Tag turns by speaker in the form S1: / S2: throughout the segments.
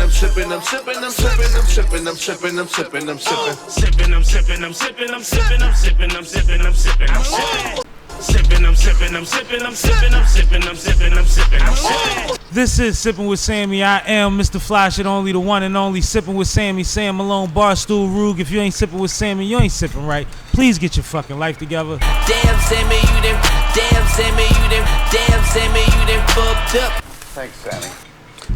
S1: I'm sipping, I'm sipping, I'm sipping, I'm sipping, I'm sipping, I'm sipping, I'm sipping. Sipping, I'm sipping, I'm sipping, I'm sipping, I'm sipping, I'm sipping, I'm sipping, I'm sipping. Sipping, I'm sipping, I'm sipping, I'm sipping, I'm sipping, I'm sipping, I'm sipping, I'm sipping.
S2: This is Sipping with Sammie. I am Mr. Fly Shit Only, the one and only Sipping with Sammie. Sam Malone, Barstool, Rug. If you ain't sipping with Sammie, you ain't sipping right. Please get your fucking life together.
S3: Damn Sammie, you done. Damn Sammie, you done. Damn Sammie, you done fucked up.
S4: Thanks, Sammie.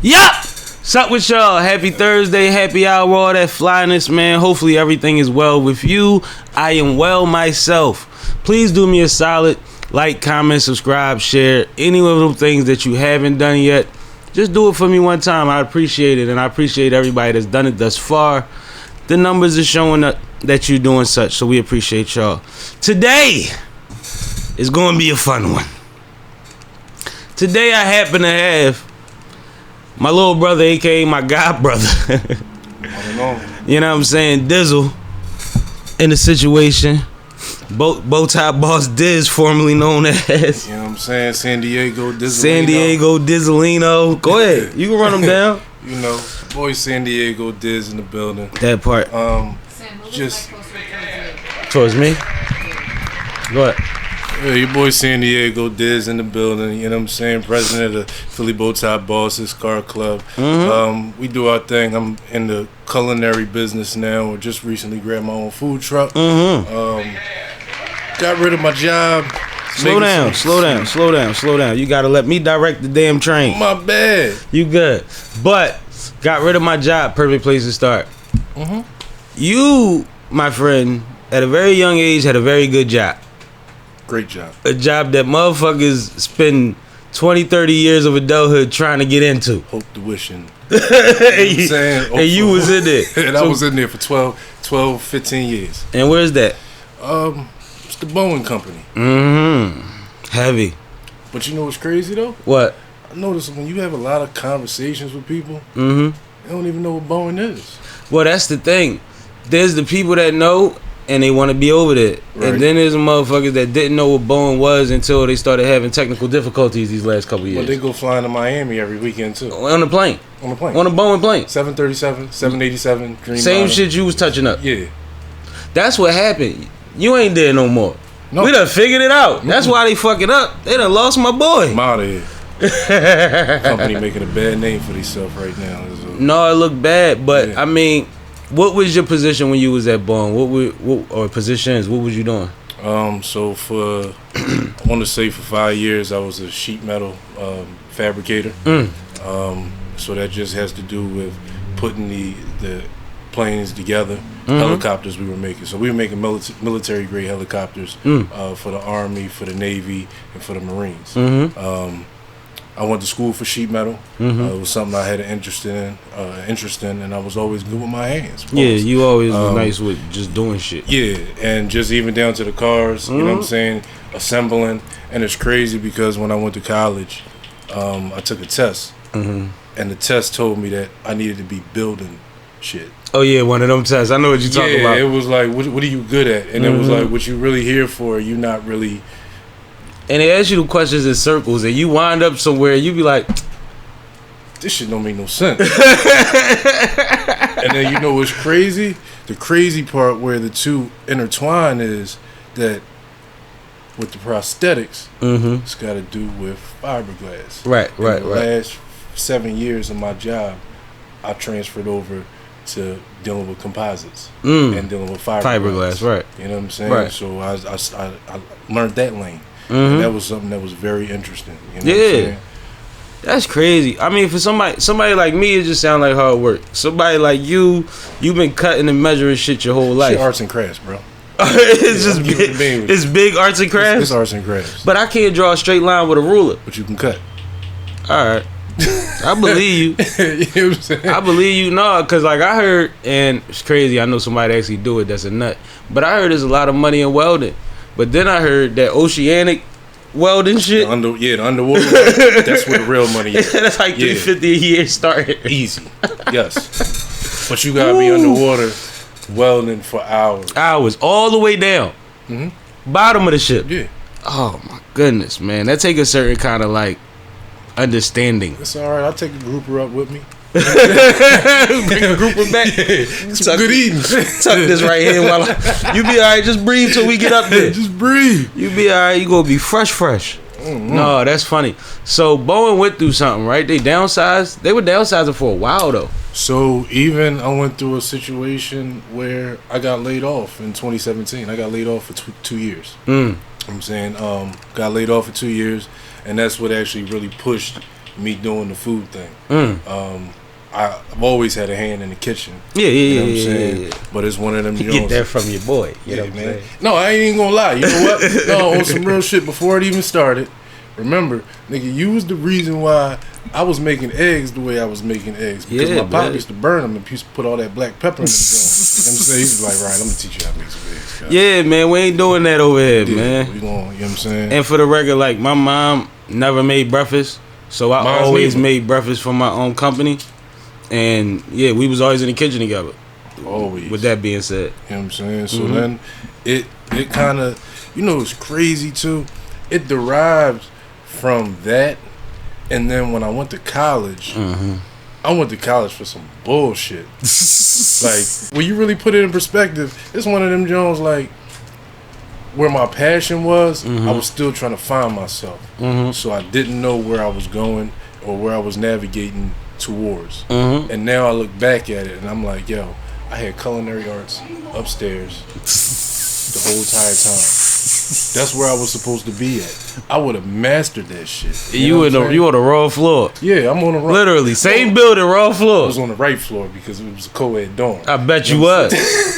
S5: Yup! What's up with y'all? Happy Thursday, happy hour, all that flyness, man. Hopefully everything is well with you. I am well myself. Please do me a solid. Like, comment, subscribe, share. Any of those things that you haven't done yet, just do it for me one time. I appreciate it, and I appreciate everybody that's done it thus far. The numbers are showing up that you're doing such, so we appreciate y'all. Today is going to be a fun one. Today I happen to have my little brother, a.k.a. my god brother. You know what I'm saying? Dizzle in the situation. Bow tie boss Diz, formerly known as.
S6: You know what I'm saying? SanDiego's
S5: SanDiego Dizzolino. Go ahead. You can run them down.
S6: You know, boy SanDiego Diz in the building.
S5: That part.
S6: Just
S5: towards me. Go ahead.
S6: Yeah, your boy SanDiego Diz in the building. You know what I'm saying? President of the Philly Bow Tie Bosses Car Club.
S5: Mm-hmm.
S6: We do our thing. I'm in the culinary business now. I just recently grabbed my own food truck.
S5: Mm-hmm.
S6: Got rid of my job.
S5: Slow down. You gotta let me direct the damn train.
S6: My bad.
S5: You good. But got rid of my job. Perfect place to start. You, my friend, at a very young age had a very good job.
S6: Great job.
S5: A job that motherfuckers spend 20, 30 years of adulthood trying to get into.
S6: Hope to wishing.
S5: And you was in there.
S6: And I was in there for 12, 15 years.
S5: And where's that?
S6: It's the BOEING company.
S5: Heavy.
S6: But you know what's crazy though?
S5: What?
S6: I noticed when you have a lot of conversations with people,
S5: Mm-hmm.
S6: they don't even know what BOEING is.
S5: Well, that's the thing. There's the people that know and they want to be over there.
S6: Right.
S5: And then there's the motherfuckers that didn't know what BOEING was until they started having technical difficulties these last couple of years.
S6: But they go flying to Miami every weekend too.
S5: On the plane.
S6: On the plane.
S5: On a BOEING plane.
S6: 737, 787, Dream
S5: Same
S6: Model.
S5: shit you was touching up.
S6: Yeah.
S5: That's what happened. You ain't there no more.
S6: No.
S5: We done figured it out. That's why they fucking up. They done lost my boy.
S6: I'm out of here. Company making a bad name for themselves right now.
S5: No, it looked bad, but
S6: Yeah.
S5: I mean, what was your position when you was at BOEING? Or positions? What was you doing?
S6: So for I want to say for 5 years I was a sheet metal fabricator. So that just has to do with putting the planes together. Helicopters we were making. So we were making military grade helicopters for the Army, for the Navy, and for the Marines. I went to school for sheet metal. It was something I had an interest in, and I was always good with my hands.
S5: Yeah, you always was nice with just doing shit.
S6: Yeah, and just even down to the cars, you know what I'm saying, assembling. And it's crazy because when I went to college, I took a test, and the test told me that I needed to be building shit.
S5: Oh yeah, one of them tests. I know what you're talking about.
S6: Yeah, it was like, what are you good at? And it was like, what you really here for, you not really.
S5: And they ask you the questions in circles, and you wind up somewhere, you be like,
S6: this shit don't make no sense. And then you know what's crazy? The crazy part where the two intertwine is that with the prosthetics, it's got to do with fiberglass.
S5: Right.
S6: The last 7 years of my job, I transferred over to dealing with composites and dealing with fiberglass.
S5: Right.
S6: You know what I'm saying?
S5: Right.
S6: So I learned that lane. And that was something that was very interesting. You know what I'm saying?
S5: That's crazy. I mean, for somebody like me, it just sounds like hard work. Somebody like you've been cutting and measuring shit your whole life.
S6: Shit, arts and crafts, bro.
S5: It's just big. It's big arts and crafts.
S6: It's arts and crafts.
S5: But I can't draw a straight line with a ruler.
S6: But you can cut.
S5: All right. I believe you.
S6: You know what I'm saying?
S5: I believe you. No, because like I heard, and it's crazy. I know somebody actually do it. That's a nut. But I heard there's a lot of money in welding. But then I heard that oceanic welding shit.
S6: The underwater. That's where the real money is.
S5: That's like $350 a year starting.
S6: Easy. Yes. But you gotta be underwater welding for hours.
S5: Hours all the way down. Bottom of the ship.
S6: Yeah.
S5: Oh my goodness, man. That take a certain kind of like understanding.
S6: It's alright. I'll take a grouper up with me.
S5: Bring a group of back.
S6: Some good eating.
S5: Tuck this right here while you be alright. Just breathe till we get up there.
S6: Just breathe.
S5: You be alright. You gonna be fresh. No, that's funny. So Boeing went through something, right? They downsized. They were downsizing for a while though.
S6: So even I went through a situation where I got laid off in 2017. I got laid off for 2 years. I'm saying, got laid off for 2 years, and that's what actually really pushed me doing the food thing. I've always had a hand in the kitchen.
S5: Yeah,
S6: you know what I'm saying? Yeah. But it's one of them.
S5: You get that from your boy. You know what I'm
S6: man.
S5: saying?
S6: No, I ain't even gonna lie. You know what? No, on some real shit. Before it even started, remember, nigga, you was the reason why I was making eggs the way I was making eggs, because my pop used to burn them and used to put all that black pepper in them. You know what I'm saying? He was like, right, I'm gonna teach you how to make some eggs. God.
S5: Yeah, man, we ain't doing that over here, man.
S6: We gonna, you know what I'm saying?
S5: And for the record, like, my mom never made breakfast, so I always made breakfast for my own company. And yeah, we was always in the kitchen together.
S6: Always.
S5: With that being said,
S6: you know what I'm saying? So then it kind of, you know, it's crazy too. It derived from that, and then when I went to college, I went to college for some bullshit. Like, when you really put it in perspective, it's one of them Jones, like, where my passion was, I was still trying to find myself. So I didn't know where I was going or where I was navigating towards. And now I look back at it and I'm like, yo, I had culinary arts upstairs the whole entire time. That's where I was supposed to be at. I would have mastered that shit.
S5: You on the raw floor.
S6: Yeah, I'm on the raw.
S5: Literally, same building, raw floor.
S6: I was on the right floor because it was a co-ed dorm.
S5: I bet you was.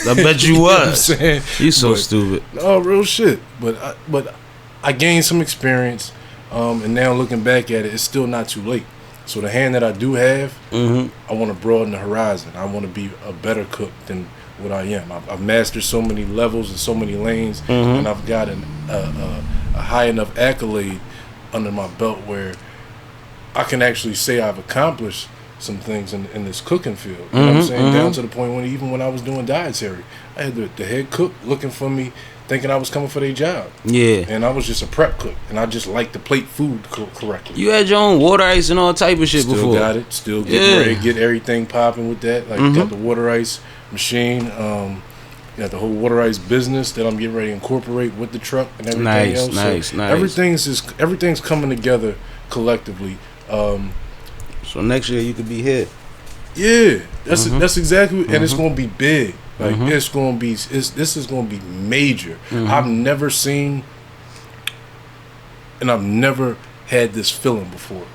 S5: I bet you was.
S6: You know what I'm saying?
S5: You so stupid.
S6: No, real shit. But I gained some experience, and now looking back at it, it's still not too late. So the hand that I do have, I want to broaden the horizon. I want to be a better cook than what I am. I've mastered so many levels and so many lanes, and I've got a high enough accolade under my belt where I can actually say I've accomplished some things in this cooking field. You know what I'm saying? Down to the point when even when I was doing dietary, I had the head cook looking for me, thinking I was coming for their job. Yeah. And I was just a prep cook, and I just liked to plate food correctly.
S5: You had your own water ice and all type of shit
S6: Still
S5: before.
S6: Still got it. Still getting ready to get everything popping with that. Like, got the water ice machine. Got the whole water ice business that I'm getting ready to incorporate with the truck and everything else.
S5: Nice.
S6: Everything's coming together collectively.
S5: So next year you could be here.
S6: Yeah, that's exactly, and it's gonna be big. Like this is gonna be major. I've never seen, and I've never had this feeling before.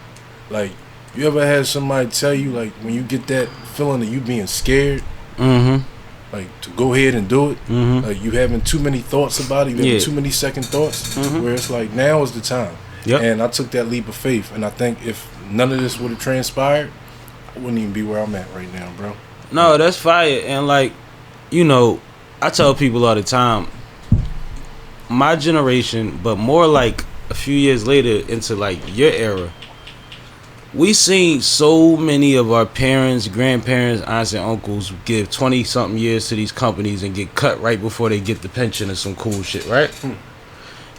S6: Like, you ever had somebody tell you, like, when you get that feeling of you being scared, like, to go ahead and do it, like, you having too many thoughts about it, you having too many second thoughts, where it's like, now is the time. And I took that leap of faith, and I think if none of this would have transpired, I wouldn't even be where I'm at right now, bro.
S5: No, that's fire. And, like, you know, I tell people all the time, my generation, but more like a few years later into like your era, we seen so many of our parents, grandparents, aunts and uncles give 20-something years to these companies and get cut right before they get the pension or some cool shit, right?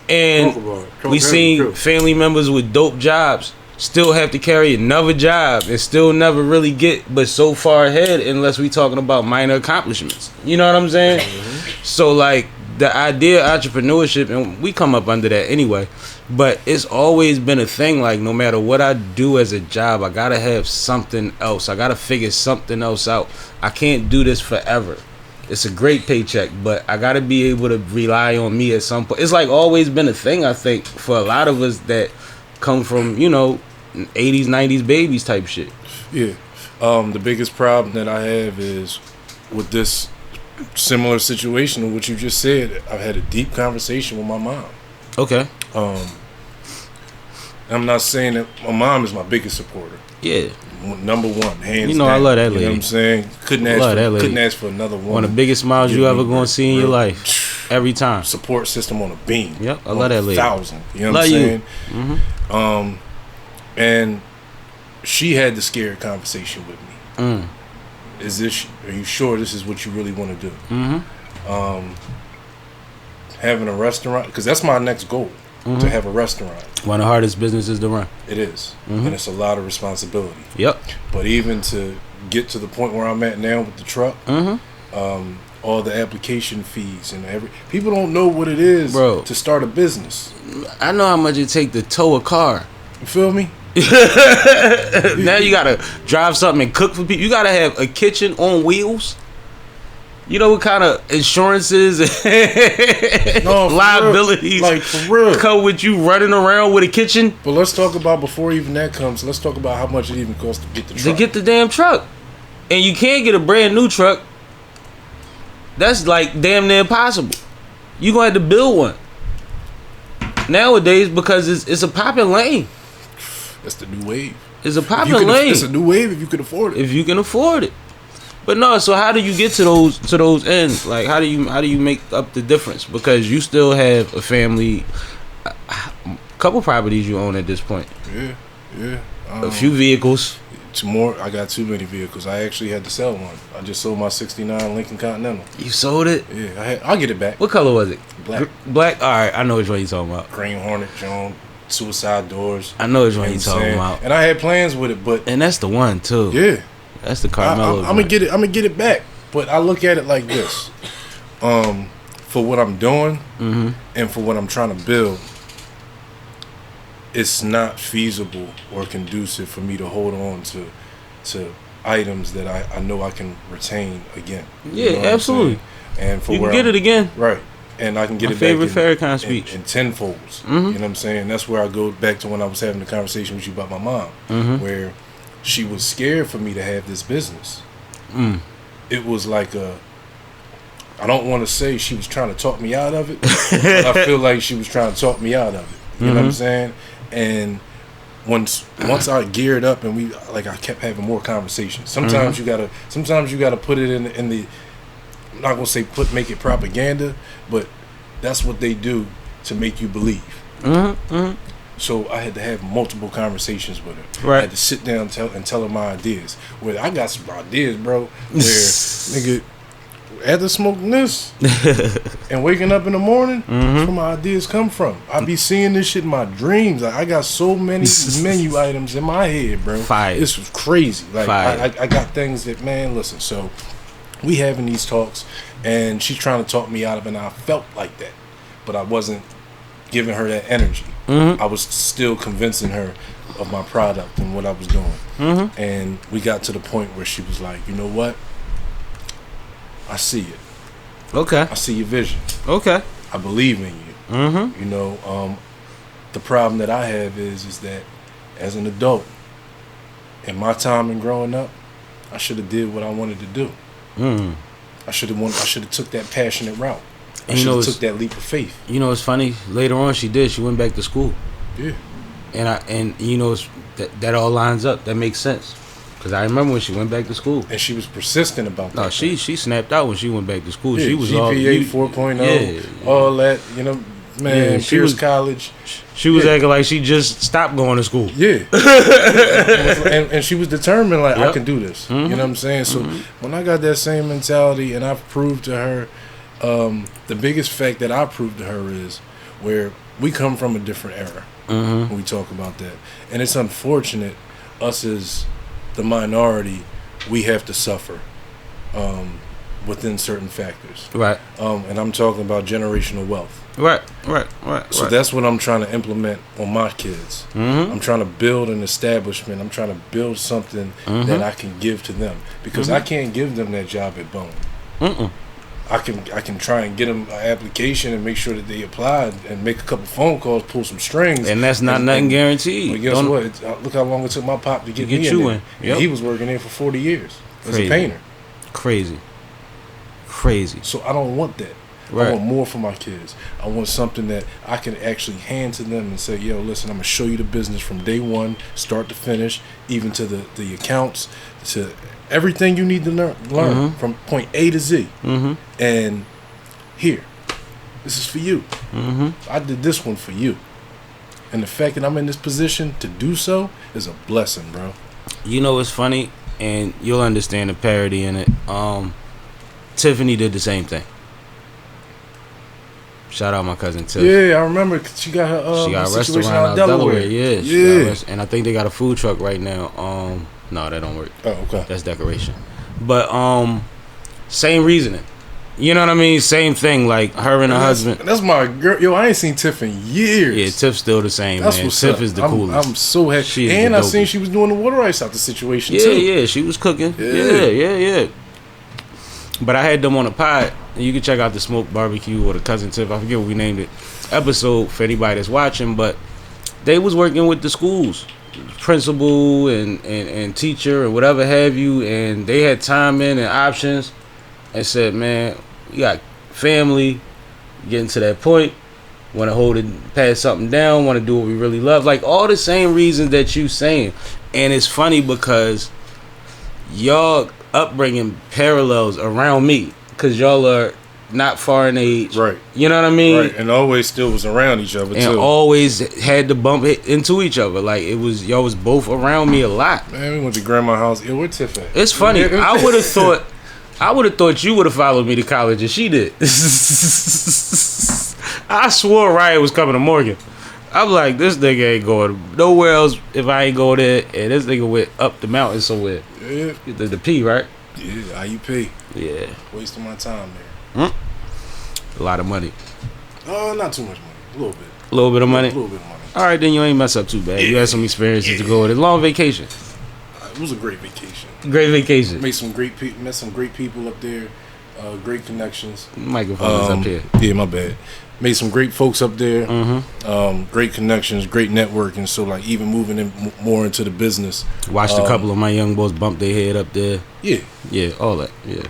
S5: And we seen family members with dope jobs still have to carry another job and still never really get but so far ahead unless we talking about minor accomplishments. You know what I'm saying? So, like, the idea of entrepreneurship, and we come up under that anyway, but it's always been a thing. Like, no matter what I do as a job, I gotta have something else. I gotta figure something else out. I can't do this forever. It's a great paycheck, but I gotta be able to rely on me at some point. It's like always been a thing, I think, for a lot of us that come from, you know, 80s, 90s babies type shit.
S6: Yeah. The biggest problem that I have is with this similar situation of what you just said. I've had a deep conversation with my mom.
S5: Okay.
S6: I'm not saying that my mom is my biggest supporter.
S5: Yeah.
S6: Number one, hands
S5: You know,
S6: down.
S5: I love that lady.
S6: You know what I'm saying? Couldn't ask for another one.
S5: One of the biggest smiles you ever gonna see in your life. Every time.
S6: Support system on a beam.
S5: Yep, I love that lady.
S6: 1,000. You know what I'm saying? And she had the scared conversation with me. Are you sure this is what you really want to do? Having a restaurant, because that's my next goal. to have a restaurant.
S5: One of the hardest businesses to run.
S6: It is, and it's a lot of responsibility.
S5: Yep.
S6: But even to get to the point where I'm at now with the truck, all the application fees and people don't know what it is,
S5: bro,
S6: to start a business.
S5: I know how much it take to tow a car.
S6: You feel me?
S5: Now you gotta drive something and cook for people. You gotta have a kitchen on wheels. You know what kind of insurances and liabilities,
S6: like for real,
S5: come with you running around with a kitchen?
S6: But let's talk about, before even that comes, let's talk about how much it even costs to get the truck.
S5: To get the damn truck. And you can't get a brand new truck. That's like damn near impossible. You gonna have to build one nowadays because it's a popping lane.
S6: That's the new wave.
S5: It's a popping lane.
S6: It's a new wave if you can afford it.
S5: If you can afford it. But no, so how do you get to those ends? Like how do you make up the difference? Because you still have a family, a couple properties you own at this point.
S6: Yeah.
S5: A few vehicles.
S6: I got too many vehicles. I actually had to sell one. I just sold my '69 Lincoln Continental.
S5: You sold it?
S6: Yeah, I'll get it back.
S5: What color was it?
S6: Black.
S5: Black. All right, I know which one you're talking about.
S6: Green Hornet, Joan, suicide doors.
S5: I know which one you're talking about.
S6: And I had plans with it, but
S5: and that's the one too.
S6: Yeah.
S5: That's the Carmelo.
S6: I'm gonna get it. I'm gonna get it back. But I look at it like this: for what I'm doing and for what I'm trying to build, it's not feasible or conducive for me to hold on to items that I know I can retain again.
S5: Yeah,
S6: you know
S5: absolutely.
S6: And for
S5: you
S6: where
S5: can get it again,
S6: right? And I can get
S5: My
S6: it
S5: favorite
S6: back
S5: Farrakhan speech
S6: in tenfolds. You know what I'm saying? That's where I go back to when I was having the conversation with you about my mom, where she was scared for me to have this business. It was like I don't want to say she was trying to talk me out of it, but I feel like she was trying to talk me out of it. You know what I'm saying? And once I geared up and I kept having more conversations. Sometimes you gotta put it in the I'm not gonna say make it propaganda, but that's what they do to make you believe. So I had to have multiple conversations with her.
S5: Right.
S6: I had to sit down and tell her my ideas. Where I got some ideas, bro. Where nigga, after smoking this and waking up in the morning, that's where my ideas come from. I be seeing this shit in my dreams. Like, I got so many menu items in my head, bro.
S5: Fire.
S6: This was crazy. Like
S5: Fire.
S6: I got things that, man, listen. So we having these talks, and she's trying to talk me out of it, and I felt like that, but I wasn't giving her that energy. I was still convincing her of my product and what I was doing. And we got to the point where she was like, you know what? I see it.
S5: Okay.
S6: I see your vision.
S5: Okay.
S6: I believe in you. You know, the problem that I have is that as an adult, in my time and growing up, I should have did what I wanted to do. I should have took that passionate route. I should have took that leap of faith.
S5: You know, it's funny. Later on, she went back to school.
S6: Yeah.
S5: And you know, that all lines up. That makes sense. Because I remember when she went back to school.
S6: And she was persistent about that.
S5: No, she snapped out when she went back to school.
S6: Yeah,
S5: She was
S6: GPA 4.0, all that, you know, man, Pierce College.
S5: She was acting like she just stopped going to school.
S6: Yeah. and she was determined, like, I can do this. You know what I'm saying? So when I got that same mentality and I've proved to her, the biggest fact that I proved to her is where we come from a different era when we talk about that. And it's unfortunate, us as the minority, we have to suffer within certain factors.
S5: Right.
S6: And I'm talking about generational wealth.
S5: Right.
S6: So that's what I'm trying to implement on my kids. I'm trying to build an establishment. I'm trying to build something that I can give to them. Because I can't give them that job at Bone. I can try and get them an application and make sure that they apply and make a couple phone calls, pull some strings.
S5: And that's nothing guaranteed.
S6: But guess what? Look how long it took my pop to get me
S5: you
S6: in.
S5: Yep.
S6: He was working there for 40 years as a painter.
S5: Crazy.
S6: So I don't want that.
S5: Right.
S6: I want more for my kids. I want something that I can actually hand to them and say, yo, listen, I'm going to show you the business from day one, start to finish, even to the accounts, to everything you need to learn from point A to Z. And here, this is for you. I did this one for you. And the fact that I'm in this position to do so is a blessing, bro.
S5: You know what's funny? And you'll understand the parody in it. Tiffany did the same thing. Shout out my cousin Tiff.
S6: Yeah, I remember she got her
S5: She got a
S6: situation
S5: restaurant out Delaware. Yeah,
S6: Yeah.
S5: And I think they got a food truck right now. No, that don't work.
S6: Oh, okay.
S5: That's decoration. But same reasoning. You know what I mean? Same thing. Like her and her husband.
S6: That's my girl. Yo, I ain't seen Tiff in years.
S5: Yeah, Tiff's still the same.
S6: That's
S5: man.
S6: what's
S5: Tiff
S6: up.
S5: is the coolest.
S6: I'm so happy.
S5: She is
S6: And
S5: the
S6: I seen
S5: dopest.
S6: she was doing the water ice out the situation
S5: Yeah,
S6: too.
S5: yeah, she was cooking.
S6: Yeah.
S5: Yeah. But I had them on a pod. And you can check out the Smoke Barbecue or the Cousin Tiff. I forget what we named it. Episode for anybody that's watching. But they was working with the schools, principal and teacher and whatever have you. And they had time in and options. And said, man, we got family getting to that point. Want to hold it, pass something down. Want to do what we really love. Like all the same reasons that you saying. And it's funny because y'all upbringing parallels around me because y'all are not far in age,
S6: Right.
S5: You know what I mean?
S6: Right. And always still was around each other
S5: And
S6: too.
S5: always had to bump into each other. Like it was, y'all was both around me a lot.
S6: Man, we went to grandma's house. Yo, where Tiff at?
S5: It's funny. I would have thought you would have followed me to college, and she did. I swore Riot was coming to Morgan. I'm like, this nigga ain't going nowhere else if I ain't go there. And this nigga went up the mountain somewhere.
S6: Yeah.
S5: The P, right?
S6: Yeah, IUP.
S5: Yeah.
S6: Wasting my time there.
S5: A lot of money.
S6: Oh, not too much money. A little bit.
S5: A little bit of money.
S6: A little bit of money.
S5: All right, then you ain't mess up too bad. You had some experiences to go with it. Long vacation.
S6: It was a great vacation.
S5: Great vacation.
S6: Met some great people up there. Great connections.
S5: Microphone is up here.
S6: Yeah, my bad. Made some great folks up there.
S5: Mm-hmm.
S6: Great connections, great networking. So like even moving in more into the business.
S5: Watched a couple of my young boys bump their head up there.
S6: Yeah,
S5: Yeah, all that. Yeah.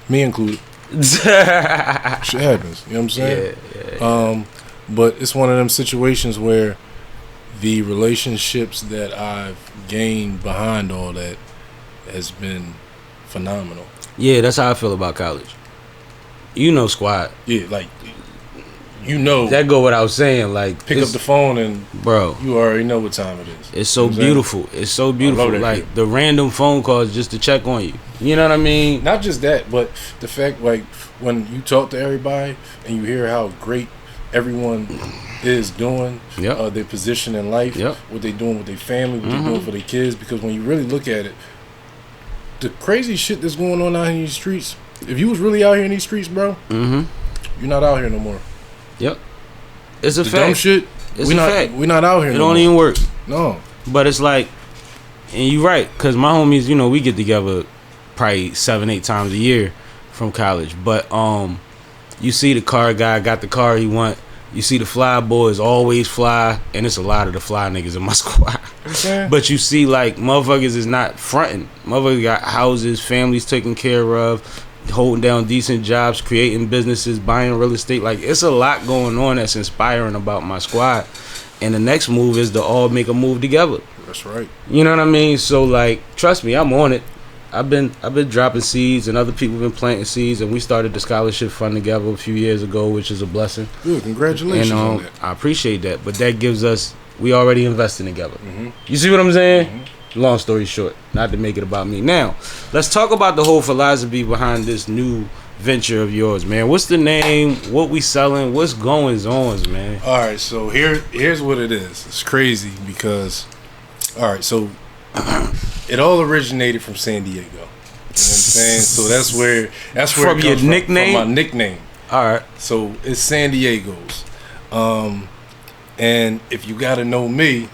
S6: me included. Shit happens. You know what I'm saying?
S5: Yeah.
S6: But it's one of them situations where the relationships that I've gained behind all that has been phenomenal.
S5: Yeah, that's how I feel about college. You know, squad.
S6: Yeah, like you know,
S5: That go without saying. Like,
S6: pick up the phone and
S5: bro.
S6: you already know what time it is.
S5: It's so
S6: You know what I'm saying?
S5: beautiful. It's so beautiful.
S6: that
S5: Like
S6: shit.
S5: the random phone calls just to check on you. You know what I mean?
S6: Not just that, but the fact like when you talk to everybody and you hear how great everyone is doing,
S5: Yep.
S6: their position in life,
S5: Yep.
S6: what they doing with their family, what they doing for their kids. Because when you really look at it, the crazy shit that's going on out here in these streets. If you was really out here in these streets, bro,
S5: Mm-hmm.
S6: you're not out here no more.
S5: Yep. It's a
S6: The
S5: fact.
S6: dumb shit,
S5: It's
S6: we
S5: a
S6: not
S5: fact.
S6: we not out here.
S5: It
S6: no
S5: don't
S6: more.
S5: even work.
S6: No.
S5: But it's like, and you right, because my homies, you know, we get together probably 7-8 times a year from college. But you see the car guy got the car he want. You see the fly boys always fly, and it's a lot of the fly niggas in my squad.
S6: You know what I'm saying?
S5: But you see, like, motherfuckers is not fronting. Motherfuckers got houses, families taken care of, holding down decent jobs, creating businesses, buying real estate. Like, it's a lot going on that's inspiring about my squad. And the next move is to all make a move together.
S6: That's right.
S5: You know what I mean? So, like, trust me, I'm on it. I've been dropping seeds, and other people been planting seeds, and we started the scholarship fund together a few years ago, which is a blessing.
S6: Good. Congratulations
S5: And
S6: on that.
S5: I appreciate that, but that gives us, we already investing together.
S6: Mm-hmm.
S5: You see what I'm saying? Long story short, not to make it about me. Now, let's talk about the whole philosophy behind this new venture of yours, man. What's the name? What we selling? What's going on, man?
S6: All right, so here's what it is. It's crazy because, all right, so it all originated from San Diego. You know what I'm saying? So that's where
S5: From
S6: it
S5: your
S6: comes
S5: nickname?
S6: From my nickname.
S5: All right.
S6: So it's SanDiego's. And if you gotta know me,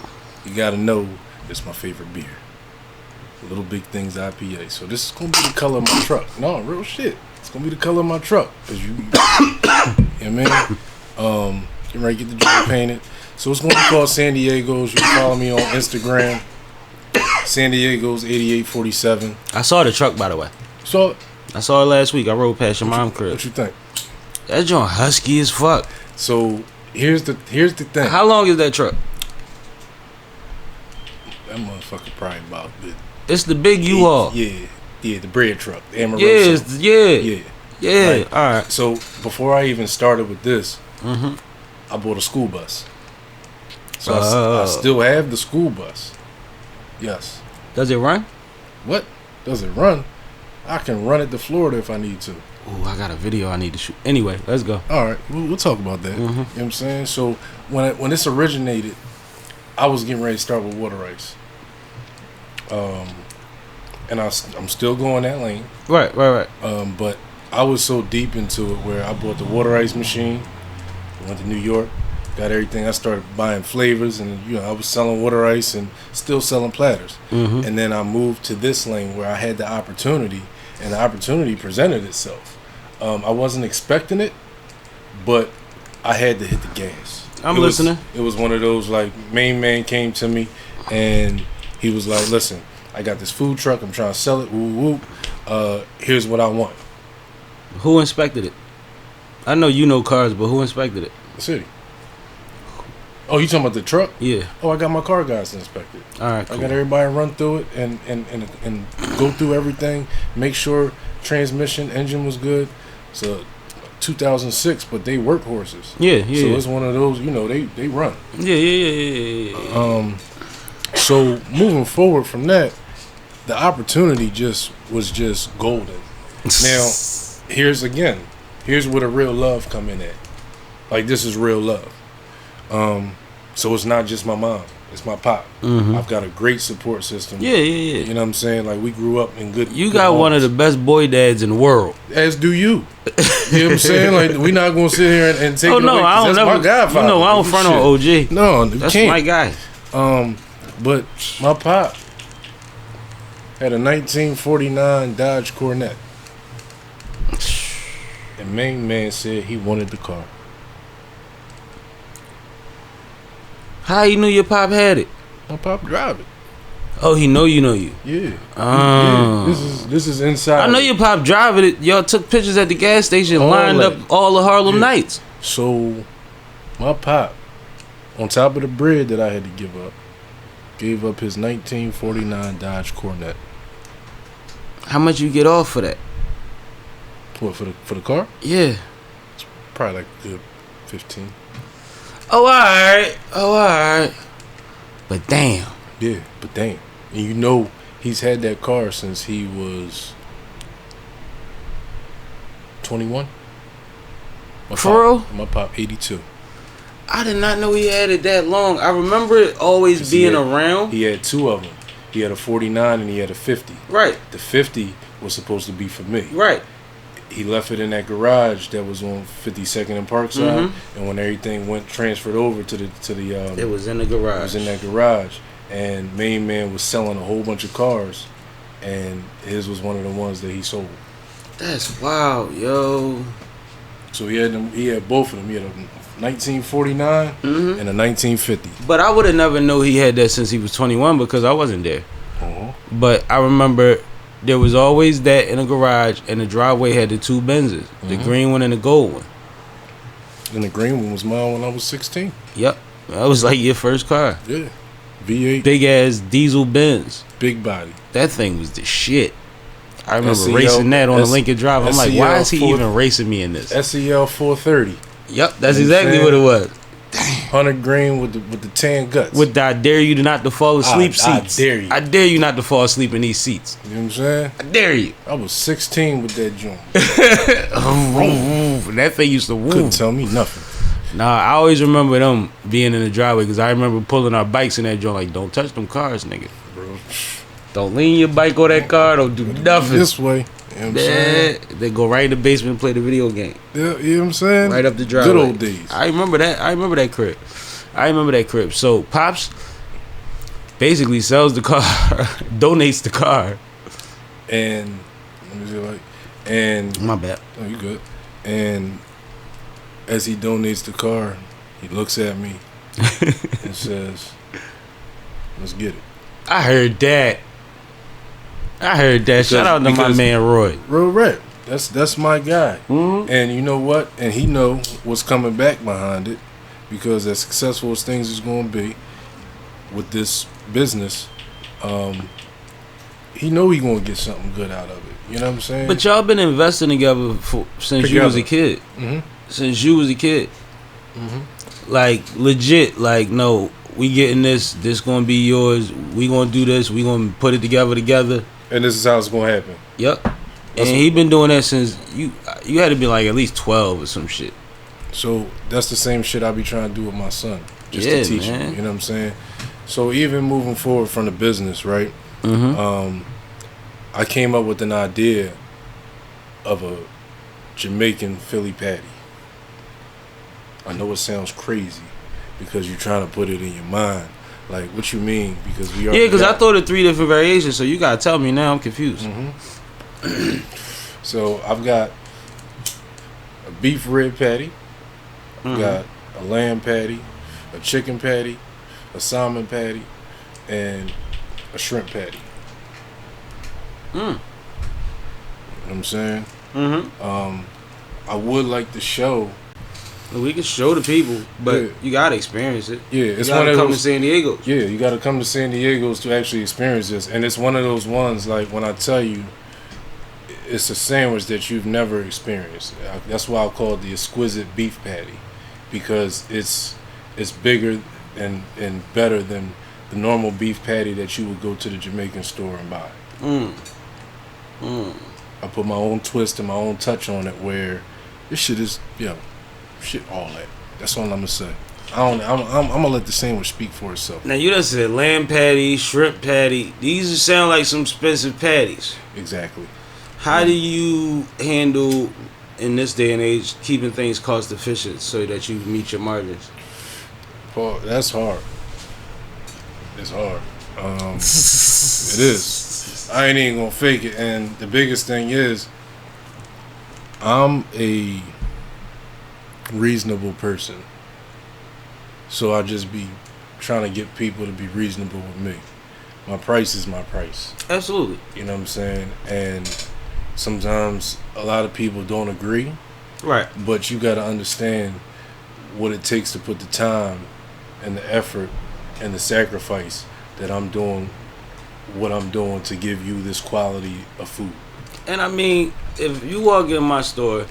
S6: you gotta know it's my favorite beer. Little Big Things IPA. So this is gonna be the color of my truck. No, real shit. It's gonna be the color of my truck. Cause you know what I mean? Getting ready to get the joint painted. So it's gonna be called SanDiego's. You can follow me on Instagram. SanDiego's 8847.
S5: I saw the truck, by the way.
S6: So
S5: I saw it last week. I rode past your mom's crib.
S6: what you think?
S5: That joint husky as fuck.
S6: So here's the thing.
S5: How long is that truck?
S6: That motherfucker probably about good.
S5: It's the big U-Haul.
S6: Yeah, the bread truck, the Amarosa.
S5: Yeah.
S6: Right.
S5: All right.
S6: So before I even started with this,
S5: Mm-hmm.
S6: I bought a school bus. So I still have the school bus. Yes.
S5: Does it run?
S6: What? Does it run? I can run it to Florida if I need to.
S5: Ooh, I got a video I need to shoot. Anyway, let's go.
S6: All right, we'll talk about that. You know what I'm saying? So when this originated, I was getting ready to start with water ice. And I'm still going that lane.
S5: Right.
S6: But I was so deep into it where I bought the water ice machine, went to New York, got everything. I started buying flavors, and I was selling water ice and still selling platters. And then I moved to this lane where I had the opportunity, and the opportunity presented itself. I wasn't expecting it, but I had to hit the gas.
S5: I'm listening.
S6: It was one of those, like, main man came to me, and he was like, listen, I got this food truck. I'm trying to sell it. Woo, woo. Here's what I want.
S5: Who inspected it? I know you know cars, but who inspected it?
S6: The city. Oh, you talking about the truck?
S5: Yeah.
S6: Oh, I got my car guys to inspect it.
S5: All right, cool.
S6: I got everybody run through it and go through everything, make sure transmission, engine was good. So 2006, but they work horses.
S5: Yeah.
S6: So it's one of those, they run.
S5: Yeah.
S6: So moving forward from that, the opportunity was just golden. Now, here's where the real love come in at. Like, this is real love. So it's not just my mom, it's my pop. I've got a great support system.
S5: Yeah.
S6: You know what I'm saying? Like, we grew up in good.
S5: You got one of the best boy dads in the world.
S6: As do you. You know what I'm saying? Like, we not gonna sit here and take it away.
S5: I don't
S6: that's
S5: never.
S6: my godfather.
S5: I don't front on OG.
S6: No,
S5: that's
S6: can't.
S5: my guy.
S6: But my pop had a 1949 Dodge Corvette, and main man said he wanted the car.
S5: How you knew your pop had it?
S6: My pop drive it.
S5: Oh, he know you.
S6: Yeah.
S5: Oh.
S6: Yeah. This is inside.
S5: I know your pop driving it. Y'all took pictures at the gas station, lined up all the Harlem Nights.
S6: So, my pop, on top of the bread that I had to gave up his 1949 Dodge Corvette.
S5: How much you get off for that?
S6: What, for the car?
S5: Yeah.
S6: It's probably like good 15.
S5: Oh, all right. But damn.
S6: Yeah, but damn. And he's had that car since he was 21.
S5: For real?
S6: My pop, 82.
S5: I did not know he had it that long. I remember it always being around.
S6: He had two of them. He had a 49 and he had a 50.
S5: Right.
S6: The 50 was supposed to be for me.
S5: Right.
S6: He left it in that garage that was on 52nd and Parkside, and when everything transferred over to the
S5: it was in the garage.
S6: It was in that garage, and main man was selling a whole bunch of cars, and his was one of the ones that he sold.
S5: That's wild, yo.
S6: So he had both of them. He had a 1949 and a 1950.
S5: But I would have never known he had that since he was 21 because I wasn't there. But I remember there was always that in the garage, and the driveway had the two Benzes, the green one and the gold one.
S6: And the green one was mine when I was 16.
S5: Yep. That was like your first car.
S6: Yeah. V8.
S5: Big ass diesel Benz.
S6: Big body.
S5: That thing was the shit. I remember
S6: SEL,
S5: racing that on the Lincoln Drive. I'm like, why is he
S6: SEL
S5: even racing me in this?
S6: SEL 430.
S5: Yep, that's exactly what it was.
S6: 100 green with the tan guts.
S5: With the I dare you not to fall asleep seats.
S6: I dare you.
S5: I dare you not to fall asleep in these seats.
S6: You know what I'm saying?
S5: I dare you.
S6: I was 16 with that joint.
S5: And that thing used to woo.
S6: Couldn't tell me nothing.
S5: Nah, I always remember them being in the driveway because I remember pulling our bikes in that joint like, don't touch them cars, nigga.
S6: Bro.
S5: Don't lean your bike on that car. Don't do nothing.
S6: This way. You know what I'm saying?
S5: They go right in the basement and play the video game.
S6: Yeah, you know what I'm saying?
S5: Right up the driveway.
S6: Good old days.
S5: I remember that crib. So Pops basically sells the car, donates the car.
S6: And let me see, and
S5: my bad.
S6: Oh, you good. And as he donates the car, he looks at me and says, "Let's get it."
S5: I heard that. Shout out to my man Roy.
S6: Real rap. That's my guy. And you know what? And he know what's coming back behind it, because as successful as things is going to be with this business, he know he going to get something good out of it. You know what I'm saying?
S5: But y'all been investing together since you was a kid. Since you was a kid. Like legit. Like, no, we getting this. This gonna be yours. We gonna do this. We gonna put it together.
S6: And this is how it's gonna happen.
S5: Yep. And he been doing that since you had to be like at least 12 or some shit.
S6: So that's the same shit I be trying to do with my son, just
S5: Yeah,
S6: to teach
S5: man.
S6: him. You know what I'm saying? So even moving forward from the business, right? I came up with an idea of a Jamaican Philly patty. I know it sounds crazy because you're trying to put it in your mind. Like, what you mean? Because we are.
S5: Yeah, because I thought of 3 different variations, so you gotta tell me now. I'm confused.
S6: So I've got a beef rib patty, I've got a lamb patty, a chicken patty, a salmon patty, and a shrimp patty. You know what I'm saying? I would like to show.
S5: We can show the people, but
S6: Yeah.
S5: you gotta experience it.
S6: Yeah,
S5: You
S6: it's
S5: gotta
S6: one of
S5: come
S6: those.
S5: to San Diego.
S6: Yeah, you got to come to San Diego's to actually experience this, and it's one of those ones like when I tell you, it's a sandwich that you've never experienced. That's why I call it the exquisite beef patty, because it's bigger and better than the normal beef patty that you would go to the Jamaican store and buy. I put my own twist and my own touch on it, where this shit is, shit, all that. That's all I'm gonna say. I'm gonna let the sandwich speak for itself.
S5: Now you done said lamb patty, shrimp patty. These sound like some expensive patties.
S6: Exactly.
S5: How do you handle in this day and age keeping things cost efficient so that you meet your margins?
S6: Paul, that's hard. It's hard. It is. I ain't even gonna fake it. And the biggest thing is, I'm a reasonable person. So I just be trying to get people to be reasonable with me. My price is my price.
S5: Absolutely.
S6: You know what I'm saying? And sometimes a lot of people don't agree.
S5: Right.
S6: But you got to understand what it takes to put the time and the effort and the sacrifice that I'm doing, what I'm doing to give you this quality of food.
S5: And I mean, if you walk in my store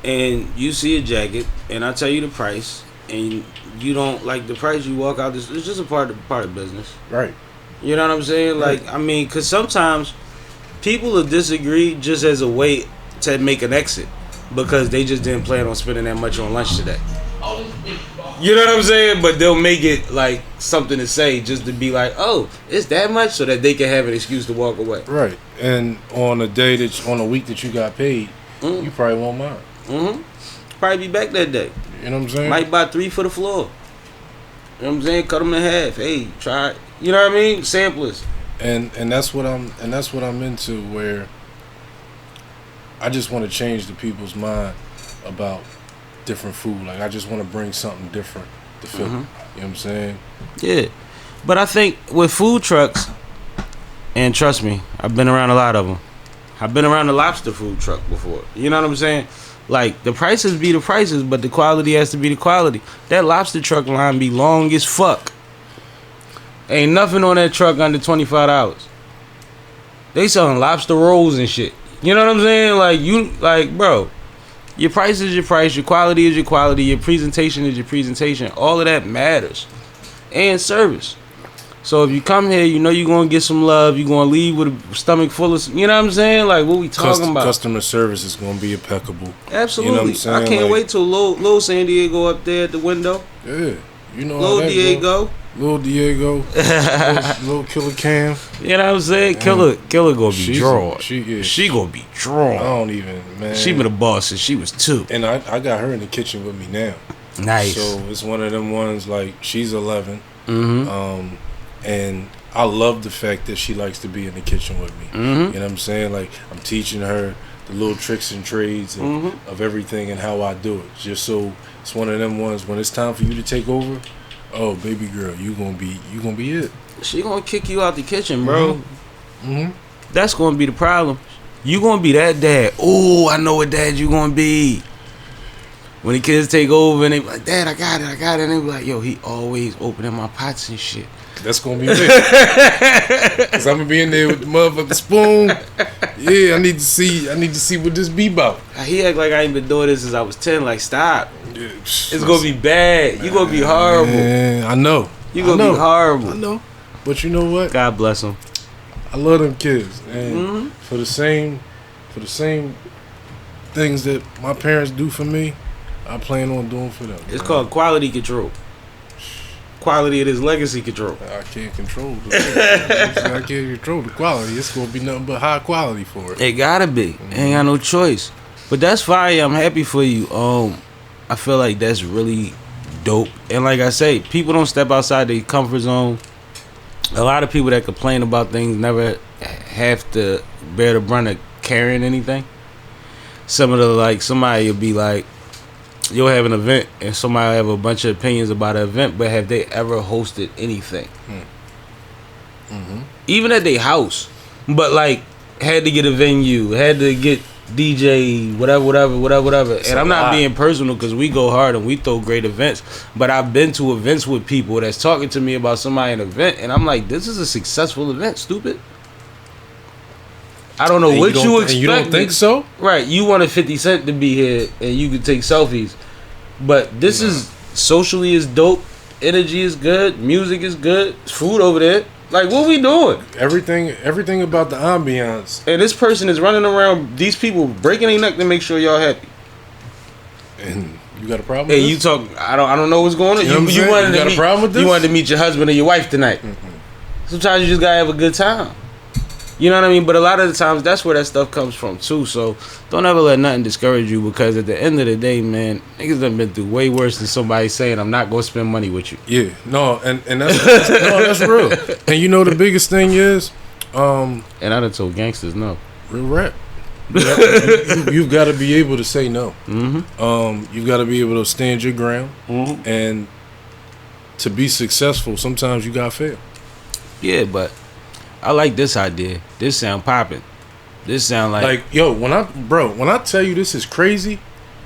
S5: and you see a jacket and I tell you the price and you don't like the price, you walk out. It's just a part of business.
S6: Right.
S5: You know what I'm saying? Like, I mean, because sometimes people will disagree just as a way to make an exit because they just didn't plan on spending that much on lunch today. You know what I'm saying? But they'll make it like something to say just to be like, oh, it's that much, so that they can have an excuse to walk away.
S6: Right. And on a week that you got paid, you probably won't mind.
S5: Probably be back that day.
S6: You know what I'm saying?
S5: Might buy 3 for the floor. You know what I'm saying? Cut them in half. Hey, try it. You know what I mean? Samplers.
S6: And that's what I'm into, where I just want to change the people's mind about different food. Like, I just want to bring something different to Philly. You know what I'm saying?
S5: Yeah. But I think with food trucks, and trust me, I've been around a lot of them. I've been around the lobster food truck before. You know what I'm saying? Like, the prices be the prices, but the quality has to be the quality. That lobster truck line be long as fuck. Ain't nothing on that truck under $25. They selling lobster rolls and shit. You know what I'm saying? Bro, your price is your price, your quality is your quality, your presentation is your presentation. All of that matters. And service. So if you come here, you know you're going to get some love. You're going to leave with a stomach full of, you know what I'm saying? Like, what we talking about?
S6: Customer service is going to be impeccable.
S5: Absolutely.
S6: You know what I'm saying?
S5: I can't
S6: Like,
S5: wait till Lil San Diego up there at the window.
S6: Yeah. You know
S5: Lil
S6: how that
S5: Diego.
S6: go. Lil Diego. Lil Killer Cam.
S5: You know what I'm saying? Killer gonna be drawn.
S6: She
S5: Gonna be drawn.
S6: I don't even, man.
S5: She been a boss since she was 2.
S6: And I got her in the kitchen with me now.
S5: Nice.
S6: So it's one of them ones, like, she's 11. And I love the fact that she likes to be in the kitchen with me. You know what I'm saying? Like, I'm teaching her the little tricks and trades of everything and how I do it. Just so it's one of them ones, when it's time for you to take over, oh, baby girl, you gonna be it.
S5: She gonna kick you out the kitchen, bro. That's gonna be the problem. You gonna be that dad. Oh, I know what dad you gonna be. When the kids take over and they be like, Dad, I got it. And they be like, yo, he always opening my pots and shit.
S6: That's gonna be me. Cause I'm gonna be in there with the motherfucking spoon. Yeah, I need to see what this be about.
S5: He act like I ain't been doing this since I was 10. Like, stop.
S6: Yeah,
S5: It's gonna be bad. You gonna be horrible.
S6: Man, I know.
S5: You gonna be horrible.
S6: I know. But you know what?
S5: God bless him.
S6: I love them kids. And for the same for the same things that my parents do for me, I plan on doing for them.
S5: It's called quality control. Quality of this legacy control.
S6: I can't control I can't control the quality. It's gonna be nothing but high quality for it.
S5: It gotta be. Ain't got no choice. But that's fire. I'm happy for you. I feel like that's really dope. And like I say, people don't step outside their comfort zone. A lot of people that complain about things never have to bear the brunt of carrying anything. Some of the, like, somebody will be like, you'll have an event and somebody will have a bunch of opinions about an event, but have they ever hosted anything? Even at their house, but like had to get a venue, had to get DJ, whatever. And I'm not being personal because we go hard and we throw great events, but I've been to events with people that's talking to me about somebody in an event, and I'm like, this is a successful event, stupid. I don't know what you expect.
S6: You don't think so?
S5: Right, you wanted 50 Cent to be here and you could take selfies, but this is socially is dope, energy is good, music is good, food over there. Like, what we doing?
S6: Everything about the ambiance.
S5: And this person is running around, these people breaking their neck to make sure y'all happy.
S6: And you got a problem
S5: Hey,
S6: with
S5: you
S6: this?
S5: talk, I don't know what's going on.
S6: You know what I'm saying? You got a problem with this?
S5: You wanted to meet your husband or your wife tonight. Sometimes you just gotta have a good time. You know what I mean? But a lot of the times, that's where that stuff comes from, too. So, don't ever let nothing discourage you, because at the end of the day, man, niggas done been through way worse than somebody saying, I'm not going to spend money with you.
S6: Yeah. No, and that's real. And you know the biggest thing is...
S5: and I done told gangsters no.
S6: Real rap. You've got to be able to say no. You've got to be able to stand your ground. And to be successful, sometimes you got to fail.
S5: Yeah, but... I like this idea. This sound popping. This sound like
S6: yo, when I tell you this is crazy,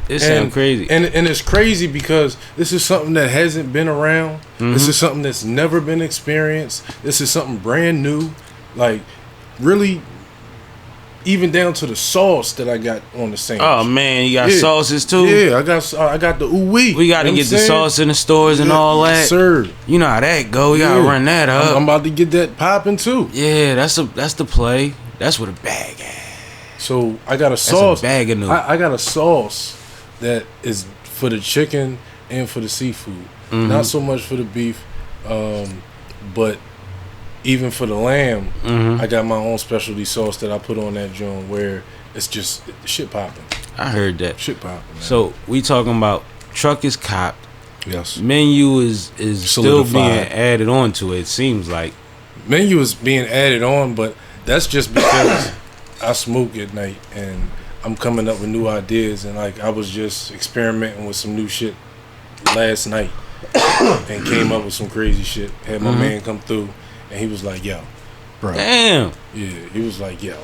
S5: this sound crazy.
S6: And it's crazy because this is something that hasn't been around. This is something that's never been experienced. This is something brand new. Like, really, even down to the sauce that I got on the sandwich.
S5: Oh man, you got sauces too?
S6: Yeah, I got the ooh-wee.
S5: We got to get the sauce in the stores and all that.
S6: Sir.
S5: You know how that go. We got to run that up.
S6: I'm about to get that popping too.
S5: Yeah, that's the play. That's what a bag at.
S6: So I got a sauce.
S5: That's a bag of noodles.
S6: I got a sauce that is for the chicken and for the seafood. Not so much for the beef, but even for the lamb, I got my own specialty sauce that I put on that joint where it's just shit popping.
S5: I heard that.
S6: Shit popping, man.
S5: So we talking about truck is copped.
S6: Yes.
S5: Menu is still being
S6: Solidified.
S5: added on to it. It seems like
S6: Menu is being added on, but that's just because I smoke at night and I'm coming up with new ideas, and like I was just experimenting with some new shit last night and came up with some crazy shit. Had my man come through. And he was like, yo, bro.
S5: damn.
S6: Yeah, he was like, yo,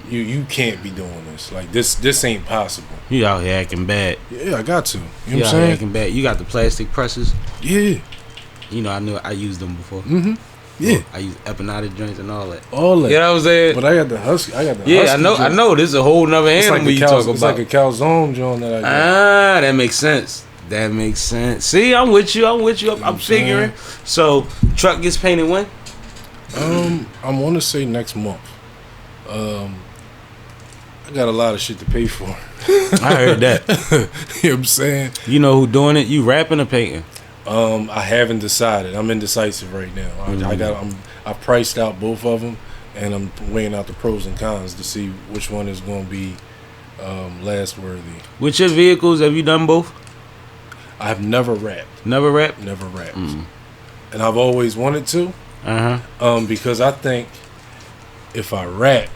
S6: you can't be doing this. Like, this ain't possible.
S5: You out here acting bad.
S6: Yeah, I got to. You know what I'm
S5: You out here
S6: saying?
S5: acting bad. You got the plastic presses.
S6: Yeah.
S5: You know, I used them before.
S6: Yeah.
S5: I used empanadas joints and all that.
S6: All that.
S5: You know what I'm saying?
S6: But I got the husky.
S5: Yeah, I know. This is a whole nother
S6: It's
S5: animal
S6: like
S5: you talk about.
S6: It's like a calzone joint that I got.
S5: That makes sense. See, I'm with you. I'm figuring. So, truck gets painted when?
S6: I want to say next month. I got a lot of shit to pay for.
S5: I heard that.
S6: You know what I'm saying?
S5: You know who doing it? You rapping or painting?
S6: I haven't decided. I'm indecisive right now. I priced out both of them, and I'm weighing out the pros and cons to see which one is going to be last worthy.
S5: With your vehicles, have you done both?
S6: I've never rapped.
S5: Never rapped?
S6: Never rapped. And I've always wanted to. Because I think if I rap,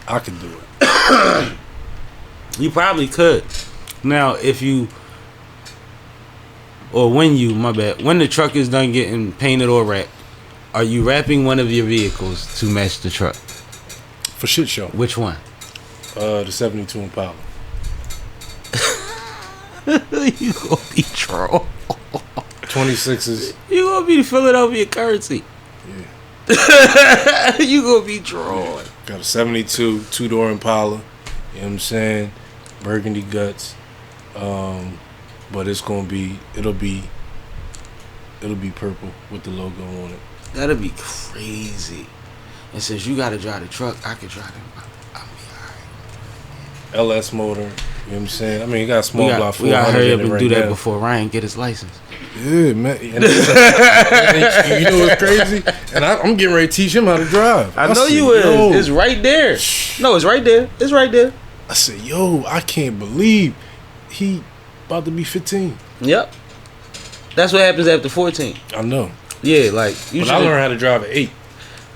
S6: I could do it.
S5: You probably could. Now, when the truck is done getting painted or wrapped, are you wrapping one of your vehicles to match the truck?
S6: For shit show.
S5: Which one?
S6: The 72 Impala.
S5: You gonna be troll.
S6: 26s.
S5: You gonna be the Philadelphia currency. Yeah. You gonna be troll.
S6: Got a 72 two-door Impala. You know what I'm saying? Burgundy guts. But it'll be purple with the logo on it.
S5: That'd be crazy. And since you gotta drive the truck, I could drive it. I'll be alright.
S6: LS motor. You know what I'm saying? I mean, you got a small block 400.
S5: We got to hurry up and
S6: right
S5: do that
S6: now.
S5: before Ryan get his license.
S6: Yeah, man. And you know what's crazy? And I'm getting ready to teach him how to drive.
S5: I know
S6: said,
S5: you is.
S6: yo.
S5: It's right there. No, it's right there. It's right there.
S6: I said, yo, I can't believe he about to be 15.
S5: Yep. That's what happens after 14.
S6: I know.
S5: Yeah, like you
S6: But
S5: should.
S6: I learned how to drive at 8.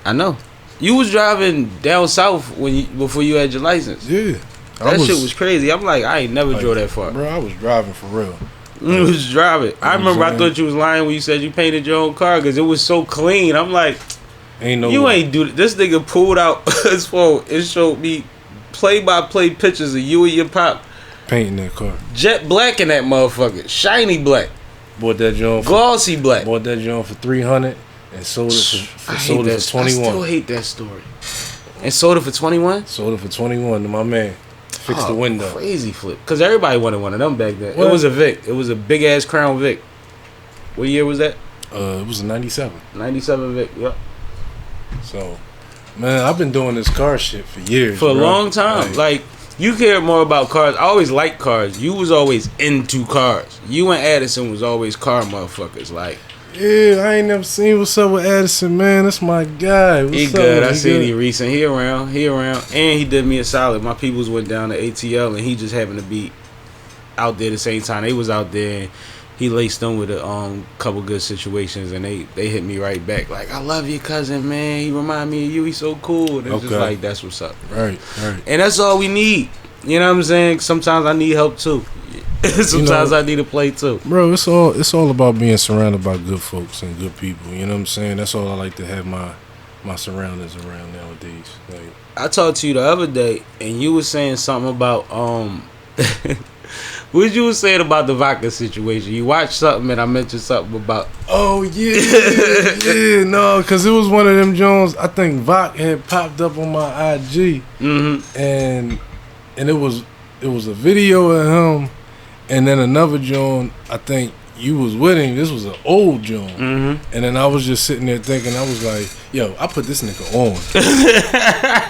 S5: I know. You was driving down south before you had your license.
S6: Yeah.
S5: That shit was crazy. I'm like, I ain't never drove that far.
S6: Bro, I was driving for real.
S5: You was driving. I remember I
S6: saying?
S5: thought you was lying when you said you painted your own car because it was so clean. I'm like,
S6: Ain't no
S5: you ain't do this. Nigga pulled out his phone and showed me play-by-play pictures of you and your pop.
S6: painting that car.
S5: Jet black in that motherfucker. Shiny black.
S6: Bought that joint for
S5: Glossy black.
S6: Bought that joint for $300 and sold it for
S5: I
S6: sold it for 21.
S5: I still hate that story. And sold it for 21?
S6: Sold it for 21 to my man. Fixed the window.
S5: Crazy flip. Because everybody wanted one of them back then.
S6: What?
S5: It was a Vic. It was a big ass Crown Vic. What year was that?
S6: It was a 97.
S5: 97 Vic. Yep.
S6: So, man, I've been doing this car shit for years.
S5: For a
S6: bro.
S5: long time. Like, you cared more about cars. I always liked cars. You was always into cars. You and Addison was always car motherfuckers. Like,
S6: yeah, I ain't never seen what's up with Addison, man. That's my guy. What's
S5: he
S6: up?
S5: good. I
S6: He
S5: seen
S6: good?
S5: he recent. He around. And he did me a solid. My peoples went down to ATL and he just happened to be out there the same time. They was out there and he laced them with a couple good situations and they hit me right back. Like, I love your cousin, man. He remind me of you. He's so cool. And it's just like, that's what's up.
S6: Right.
S5: And that's all we need. You know what I'm saying? Sometimes I need help too. Sometimes I need to play too.
S6: Bro, it's all about being surrounded by good folks and good people. You know what I'm saying? That's all I like to have my surroundings around nowadays. Like,
S5: I talked to you the other day and you was saying something about what you was saying about the vodka situation. You watched something and I mentioned something about
S6: oh yeah, no, because it was one of them Jones. I think Vok had popped up on my IG, and it was a video of him, and then another Jones. I think you was with him. This was an old Jones, and then I was just sitting there thinking. I was like, yo, I put this nigga on.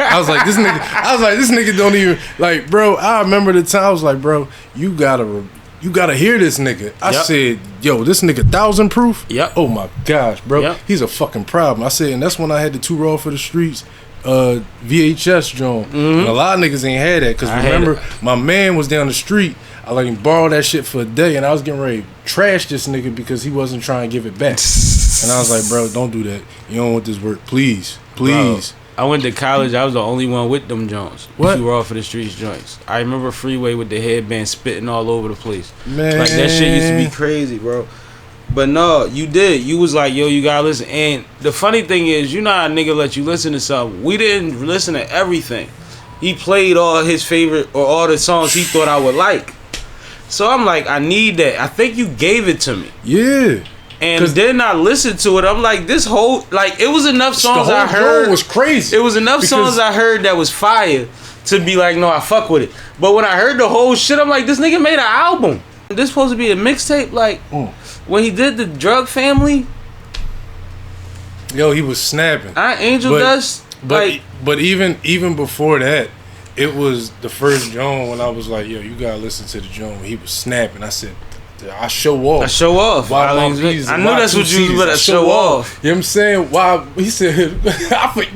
S6: I was like, this nigga don't even like, bro. I remember the time. I was like, bro, you gotta hear this nigga. I said, yo, this nigga 1,000 proof.
S5: Yep.
S6: Oh my gosh, bro,
S5: Yep.
S6: he's a fucking problem. I said, and that's when I had the 2 Raw for the Streets VHS joint. And a lot of niggas ain't had that because remember, my man was down the street. I let him borrow that shit for a day, and I was getting ready to trash this nigga because he wasn't trying to give it back. And I was like, bro, don't do that. You don't want this work, please.
S5: Bro, I went to college. I was the only one with them Jones.
S6: What?
S5: You were off for the streets joints. I remember Freeway with the headband spitting all over the place.
S6: Man,
S5: Like, that shit used to be crazy, bro. But no, you did. You was like, yo, you gotta listen. And the funny thing is, you know how a nigga let you listen to something. We didn't listen to everything. He played all his favorite or all the songs he thought I would like. So I'm like, I need that. I think you gave it to me.
S6: Yeah.
S5: And then I listened to it. I'm like, this whole, like, it was enough songs
S6: the whole
S5: I heard.
S6: joint was crazy.
S5: It was enough songs I heard that was fire to be like, no, I fuck with it. But when I heard the whole shit, I'm like, this nigga made an album. This supposed to be a mixtape. Like, when he did the Drug Family,
S6: Yo, he was snapping.
S5: Angel Dust.
S6: But even before that, it was the first Joan when I was like, yo, you gotta listen to the Joan when he was snapping. I said, I show off.
S5: I show off. I knew that's what you was with. I show off.
S6: You know what I'm saying? Why he said,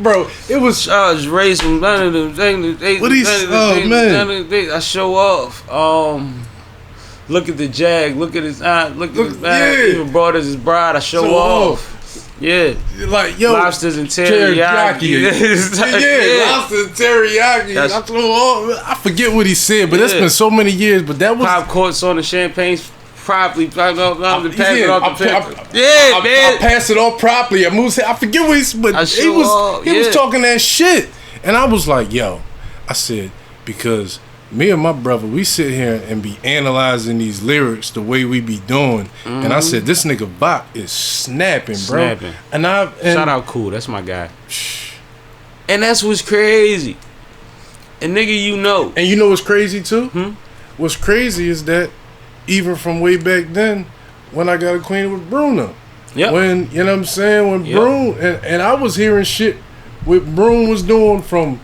S6: bro, it was
S5: race from what
S6: he said? Oh man,
S5: I show off. Look at the Jag. Look at his eye. Look at his back. Even brought as his bride. I show off. Yeah,
S6: like yo,
S5: lobsters and teriyaki.
S6: Lobsters and teriyaki. I forget what he said, but that's been so many years. But that was
S5: pop corks on the champagne. Properly, I
S6: pass it off properly. I forget what he was talking that shit, and I was like, yo, I said, because me and my brother, we sit here and be analyzing these lyrics the way we be doing, and I said, this nigga Bach is snapping, bro. And
S5: shout out Cool, that's my guy. And that's what's crazy. And nigga, you know.
S6: And you know what's crazy too? What's crazy is that even from way back then, when I got acquainted with Bruno.
S5: Yeah.
S6: When, you know what I'm saying? When Bruno, and I was hearing shit what Bruno was doing from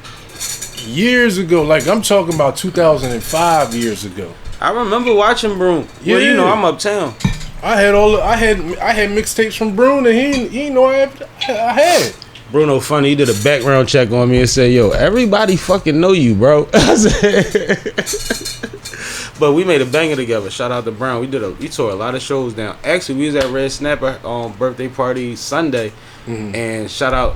S6: years ago. Like I'm talking about 2005 years ago.
S5: I remember watching Bruno. Yeah, well, you know I'm uptown.
S6: I had mixtapes from Bruno. He didn't know I had.
S5: Bruno funny. He did a background check on me and said, "Yo, everybody fucking know you, bro." I said, but we made a banger together. Shout out to Brown. We tore a lot of shows down. Actually, we was at Red Snapper birthday party Sunday, and shout out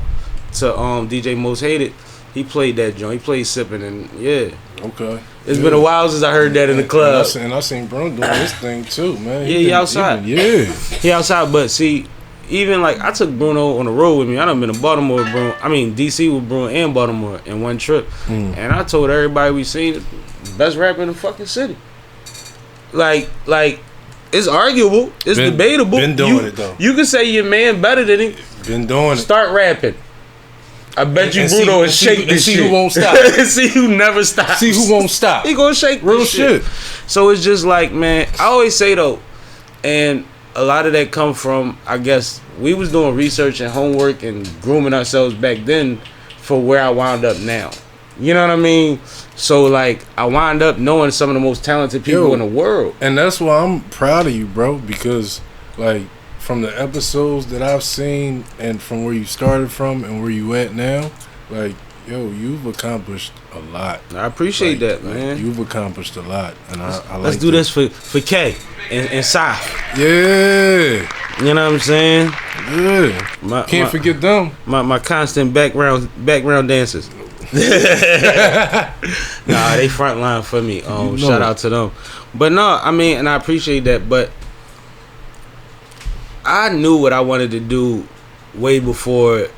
S5: to DJ Most Hated. He played that joint. He played Sippin', and yeah.
S6: Okay.
S5: It's been a while since I heard that in the club.
S6: And I seen Bruno doing this thing too, man.
S5: He outside. He outside, but see, even like I took Bruno on the road with me. I done been to Baltimore with Bruno. I mean DC with Bruno and Baltimore in one trip. And I told everybody we seen best rapper in the fucking city. Like it's arguable. It's debatable.
S6: Been doing it though.
S5: You can say your man better than him.
S6: Been doing it.
S5: Start rapping. I bet you Bruno will shake this shit.
S6: See who won't stop.
S5: See who never stops.
S6: See who won't stop.
S5: He gonna shake
S6: real
S5: this shit. So it's just like, man, I always say though, and a lot of that come from, I guess, we was doing research and homework and grooming ourselves back then for where I wound up now. You know what I mean? So like, I wound up knowing some of the most talented people in the world.
S6: And that's why I'm proud of you, bro, because like, from the episodes that I've seen and from where you started from and where you at now, like, yo, you've accomplished a lot.
S5: I appreciate that, man.
S6: You've accomplished a lot, and I like.
S5: Let's do this for K and Saf.
S6: Yeah.
S5: You know what I'm saying?
S6: Yeah. Can't forget them.
S5: My constant background dancers. Nah, they front line for me. Shout out to them. But no, I mean, and I appreciate that, but I knew what I wanted to do way before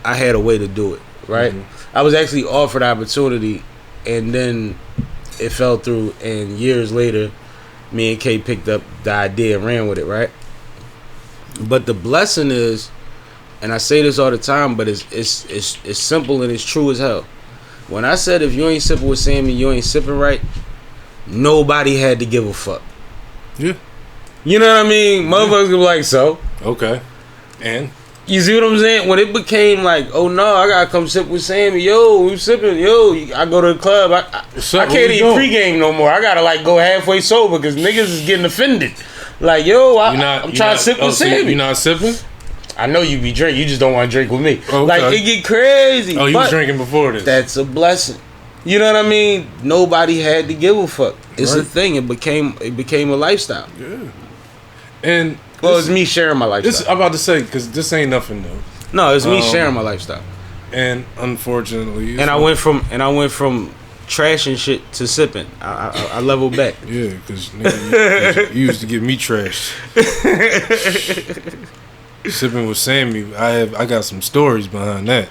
S5: I had a way to do it, right? I was actually offered opportunity, and then it fell through, and years later, me and Kay picked up the idea and ran with it, right? But the blessing is, and I say this all the time, but it's simple and it's true as hell. When I said if you ain't sipping with Sammie, you ain't sipping right, nobody had to give a fuck.
S6: Yeah.
S5: You know what I mean? Motherfuckers be like, so.
S6: Okay. And?
S5: You see what I'm saying? When it became like, oh no, I gotta come sip with Sammie. Yo, we sipping. Yo, I go to the club. I can't eat pregame no more. I gotta like go halfway sober because niggas is getting offended. Like, yo, I'm trying to sip with Sammie.
S6: You not sipping?
S5: I know you be drinking. You just don't want to drink with me.
S6: Okay.
S5: Like, it get crazy.
S6: Oh, you was drinking before this.
S5: That's a blessing. You know what I mean? Nobody had to give a fuck. It's a thing. It became a lifestyle.
S6: Yeah. And
S5: it's me sharing my lifestyle.
S6: I'm about to say, because this ain't nothing new.
S5: No, it's me sharing my lifestyle.
S6: And unfortunately,
S5: I went from trashing shit to sipping. I leveled back.
S6: Yeah, because you used to give me trash. Sipping with Sammie, I got some stories behind that.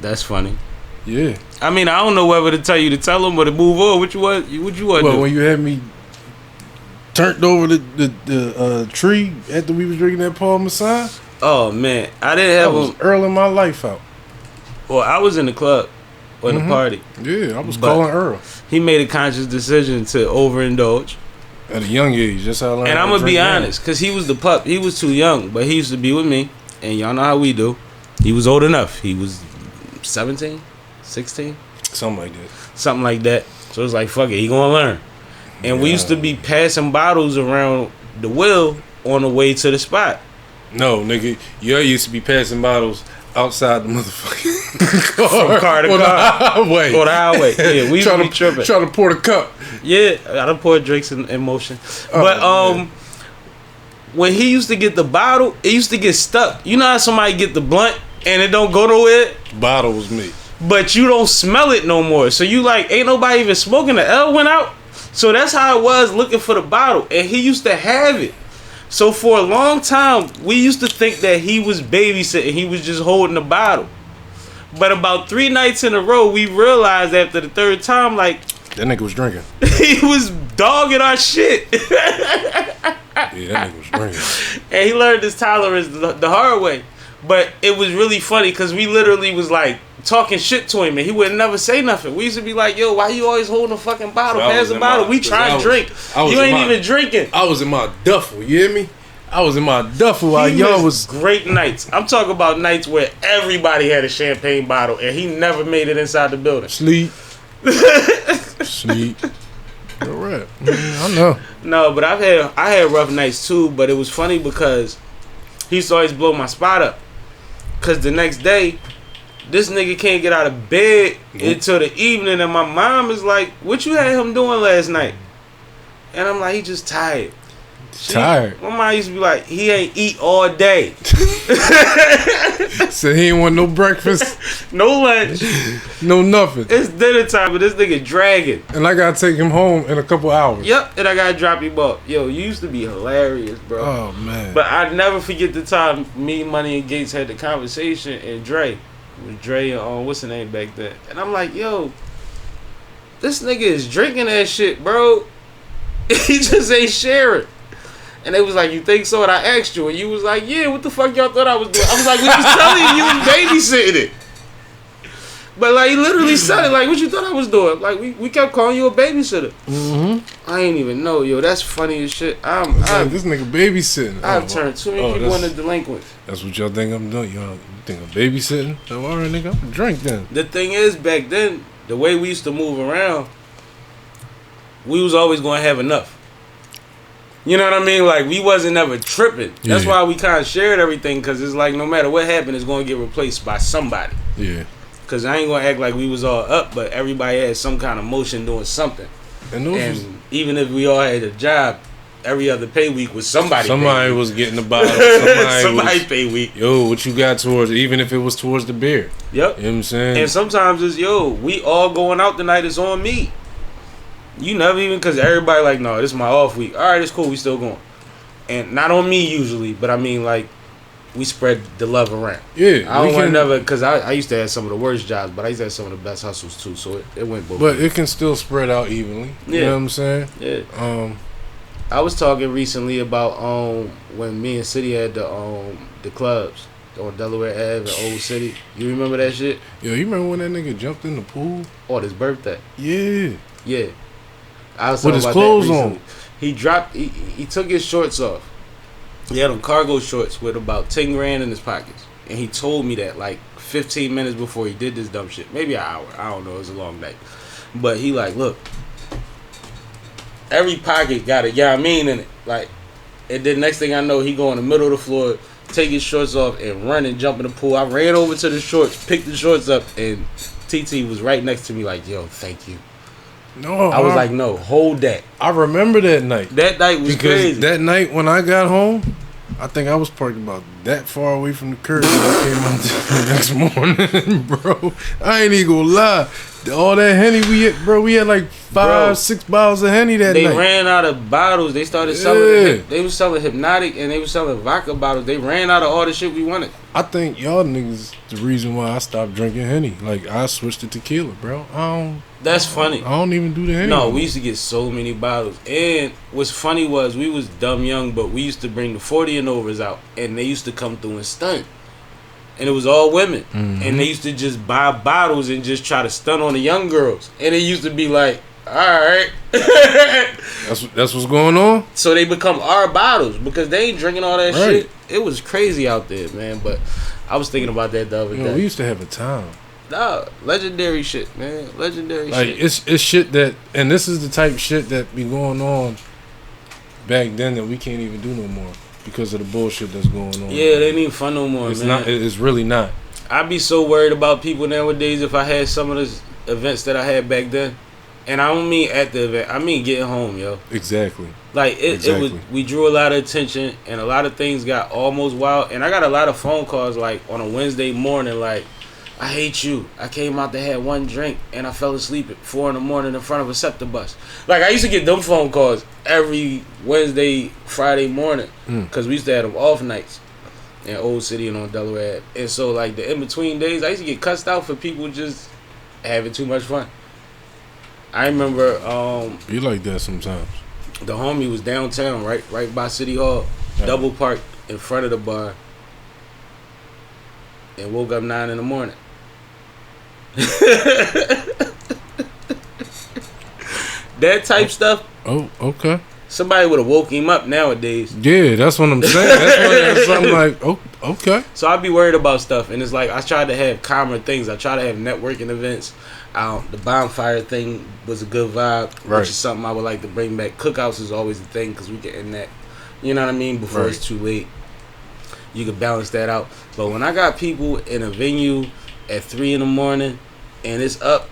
S5: That's funny.
S6: Yeah.
S5: I mean, I don't know whether to tell you to tell them or to move on. What you want to do?
S6: When you had me turned over the tree after we was drinking that Paul Masson.
S5: Oh man, I didn't have
S6: I was Earling my life out.
S5: Well, I was in the club or the party.
S6: Yeah, I was calling Earl.
S5: He made a conscious decision to overindulge
S6: at a young age. That's how I learned.
S5: And I'm gonna be honest, cause he was the pup. He was too young, but he used to be with me, and y'all know how we do. He was old enough. He was 17, 16,
S6: something like that.
S5: So it's like, fuck it, he gonna learn. And we used to be passing bottles around the wheel on the way to the spot.
S6: No, nigga, you used to be passing bottles outside the motherfucking car.
S5: From car to car.
S6: On the highway.
S5: On the highway. Yeah, we used to be tripping.
S6: Trying to pour the cup.
S5: Yeah, I done poured drinks in motion. But when he used to get the bottle, it used to get stuck. You know how somebody get the blunt and it don't go nowhere?
S6: Bottle was me.
S5: But you don't smell it no more. So you like, ain't nobody even smoking. The L went out. So that's how it was looking for the bottle. And he used to have it. So for a long time, we used to think that he was babysitting. He was just holding the bottle. But about 3 nights in a row, we realized after the third time, like,
S6: that nigga was drinking.
S5: He was dogging our shit.
S6: Yeah, that nigga was drinking.
S5: And he learned his tolerance the hard way. But it was really funny because we literally was like talking shit to him and he would never say nothing. We used to be like, yo, why you always holding a fucking bottle? Pass the bottle. We trying to drink. You ain't even drinking.
S6: I was in my duffel, you hear me? I was in my duffel while y'all was
S5: great nights. I'm talking about nights where everybody had a champagne bottle and he never made it inside the building.
S6: sleep. Sleep. All right. I know.
S5: No, but I had rough nights too, but it was funny because he used to always blow my spot up. Cause the next day, this nigga can't get out of bed until the evening, and my mom is like, "What you had him doing last night?" And I'm like, "He just tired."
S6: Tired.
S5: My mom used to be like, "He ain't eat all day."
S6: Said he ain't want no breakfast,
S5: No lunch,
S6: no nothing.
S5: it's dinner time, but this nigga dragging.
S6: And I gotta take him home in a couple hours.
S5: Yep, and I gotta drop him off. Yo, you used to be hilarious, bro.
S6: Oh man.
S5: But I never forget the time me, Money, and Gates had the conversation, and Dre, with Dre and what's the name back then, and I'm like, yo, this nigga is drinking that shit, bro. He just ain't sharing. And they was like, you think so? And I asked you, and you was like, yeah, what the fuck y'all thought I was doing? I was like, we was telling you was babysitting it. But like, he literally said it, like, what you thought I was doing? Like, we kept calling you a babysitter.
S6: Mm-hmm.
S5: I ain't even know, yo, that's funny as shit.
S6: Like, this nigga babysitting.
S5: I've turned too many people into delinquents.
S6: That's what y'all think I'm doing. Y'all think I'm babysitting? Oh, all right, nigga, I'm drink then.
S5: The thing is, back then, the way we used to move around, we was always going to have enough. You know what I mean? Like, we wasn't ever tripping. That's why we kind of shared everything, because it's like, no matter what happened, it's going to get replaced by somebody.
S6: Yeah.
S5: Because I ain't going to act like we was all up, but everybody had some kind of motion doing something. And even if we all had a job, every other pay week was somebody
S6: was getting the bottle.
S5: Somebody pay week.
S6: Yo, what you got towards it, even if it was towards the beer.
S5: Yep.
S6: You know what I'm saying?
S5: And sometimes it's, yo, we all going out tonight, it's on me. You never even, because everybody like, no, this is my off week. All right, it's cool, we still going. And not on me usually, but I mean, like, we spread the love around.
S6: Yeah.
S5: I don't want to never, because I used to have some of the worst jobs, but I used to have some of the best hustles too, so it went both ways.
S6: But it can still spread out evenly. You know what I'm saying?
S5: Yeah. I was talking recently about when me and City had the clubs on Delaware Ave in Old City. You remember that shit?
S6: Yo, you remember when that nigga jumped in the pool?
S5: On his birthday.
S6: Yeah.
S5: Yeah. I was
S6: with his clothes on.
S5: He dropped. He took his shorts off. He had on cargo shorts with about 10 grand in his pockets, and he told me that like 15 minutes before he did this dumb shit. Maybe an hour. I don't know. It was a long night, but he like, look, every pocket got a I mean in it. Like, and then next thing I know, he go in the middle of the floor, take his shorts off, and run and jump in the pool. I ran over to the shorts, picked the shorts up, and TT was right next to me like, yo, thank you.
S6: No,
S5: I was like, no, hold that.
S6: I remember that night.
S5: That night was crazy.
S6: That night when I got home, I think I was parked about that far away from the curb when I came out the next morning, bro. I ain't even gonna lie. All that Henny we had like 5-6 bottles of Henny that night.
S5: They ran out of bottles. They started selling. They was selling Hypnotic and they was selling vodka bottles. They ran out of all the shit we wanted.
S6: I think y'all niggas the reason why I stopped drinking Henny. Like, I switched to tequila, bro.
S5: That's funny.
S6: I don't even do the Henny.
S5: No, we used to get so many bottles. And what's funny was we was dumb young, but we used to bring the 40 and overs out, and they used to come through and stunt. And it was all women. Mm-hmm. And they used to just buy bottles and just try to stunt on the young girls. And it used to be like, all right.
S6: That's what's going on?
S5: So they become our bottles because they ain't drinking all that shit. It was crazy out there, man. But I was thinking about that the other day.
S6: We used to have a time.
S5: Nah, legendary shit, man. Legendary
S6: like,
S5: shit.
S6: It's shit that, and this is the type of shit that be going on back then that we can't even do no more because of the bullshit that's going on.
S5: Yeah, it ain't even fun no more,
S6: it's
S5: man.
S6: Not. It's really not.
S5: I'd be so worried about people nowadays if I had some of the events that I had back then. And I don't mean at the event. I mean getting home, yo.
S6: Exactly.
S5: Like, it was, we drew a lot of attention and a lot of things got almost wild. And I got a lot of phone calls, like, on a Wednesday morning, like, I hate you. I came out to have one drink and I fell asleep at 4 a.m. in front of a SEPTA bus. Like, I used to get them phone calls every Wednesday, Friday morning because we used to have them off nights in Old City and on Delaware Ave. And so, like, the in-between days, I used to get cussed out for people just having too much fun. I remember
S6: be like that sometimes.
S5: The homie was downtown, right by City Hall, double parked in front of the bar, and woke up 9 a.m. That type stuff.
S6: Oh, okay.
S5: Somebody would have woke him up nowadays.
S6: Yeah, that's what I'm saying. That's why I'm like, oh, okay.
S5: So I'd be worried about stuff, and it's like I tried to have calmer things. I try to have networking events. The bonfire thing was a good vibe,
S6: Right.
S5: which is something I would like to bring back. Cookouts is always a thing because we get in that, you know what I mean, before
S6: Right.
S5: it's too late. You can balance that out. But when I got people in a venue at 3 in the morning and it's up,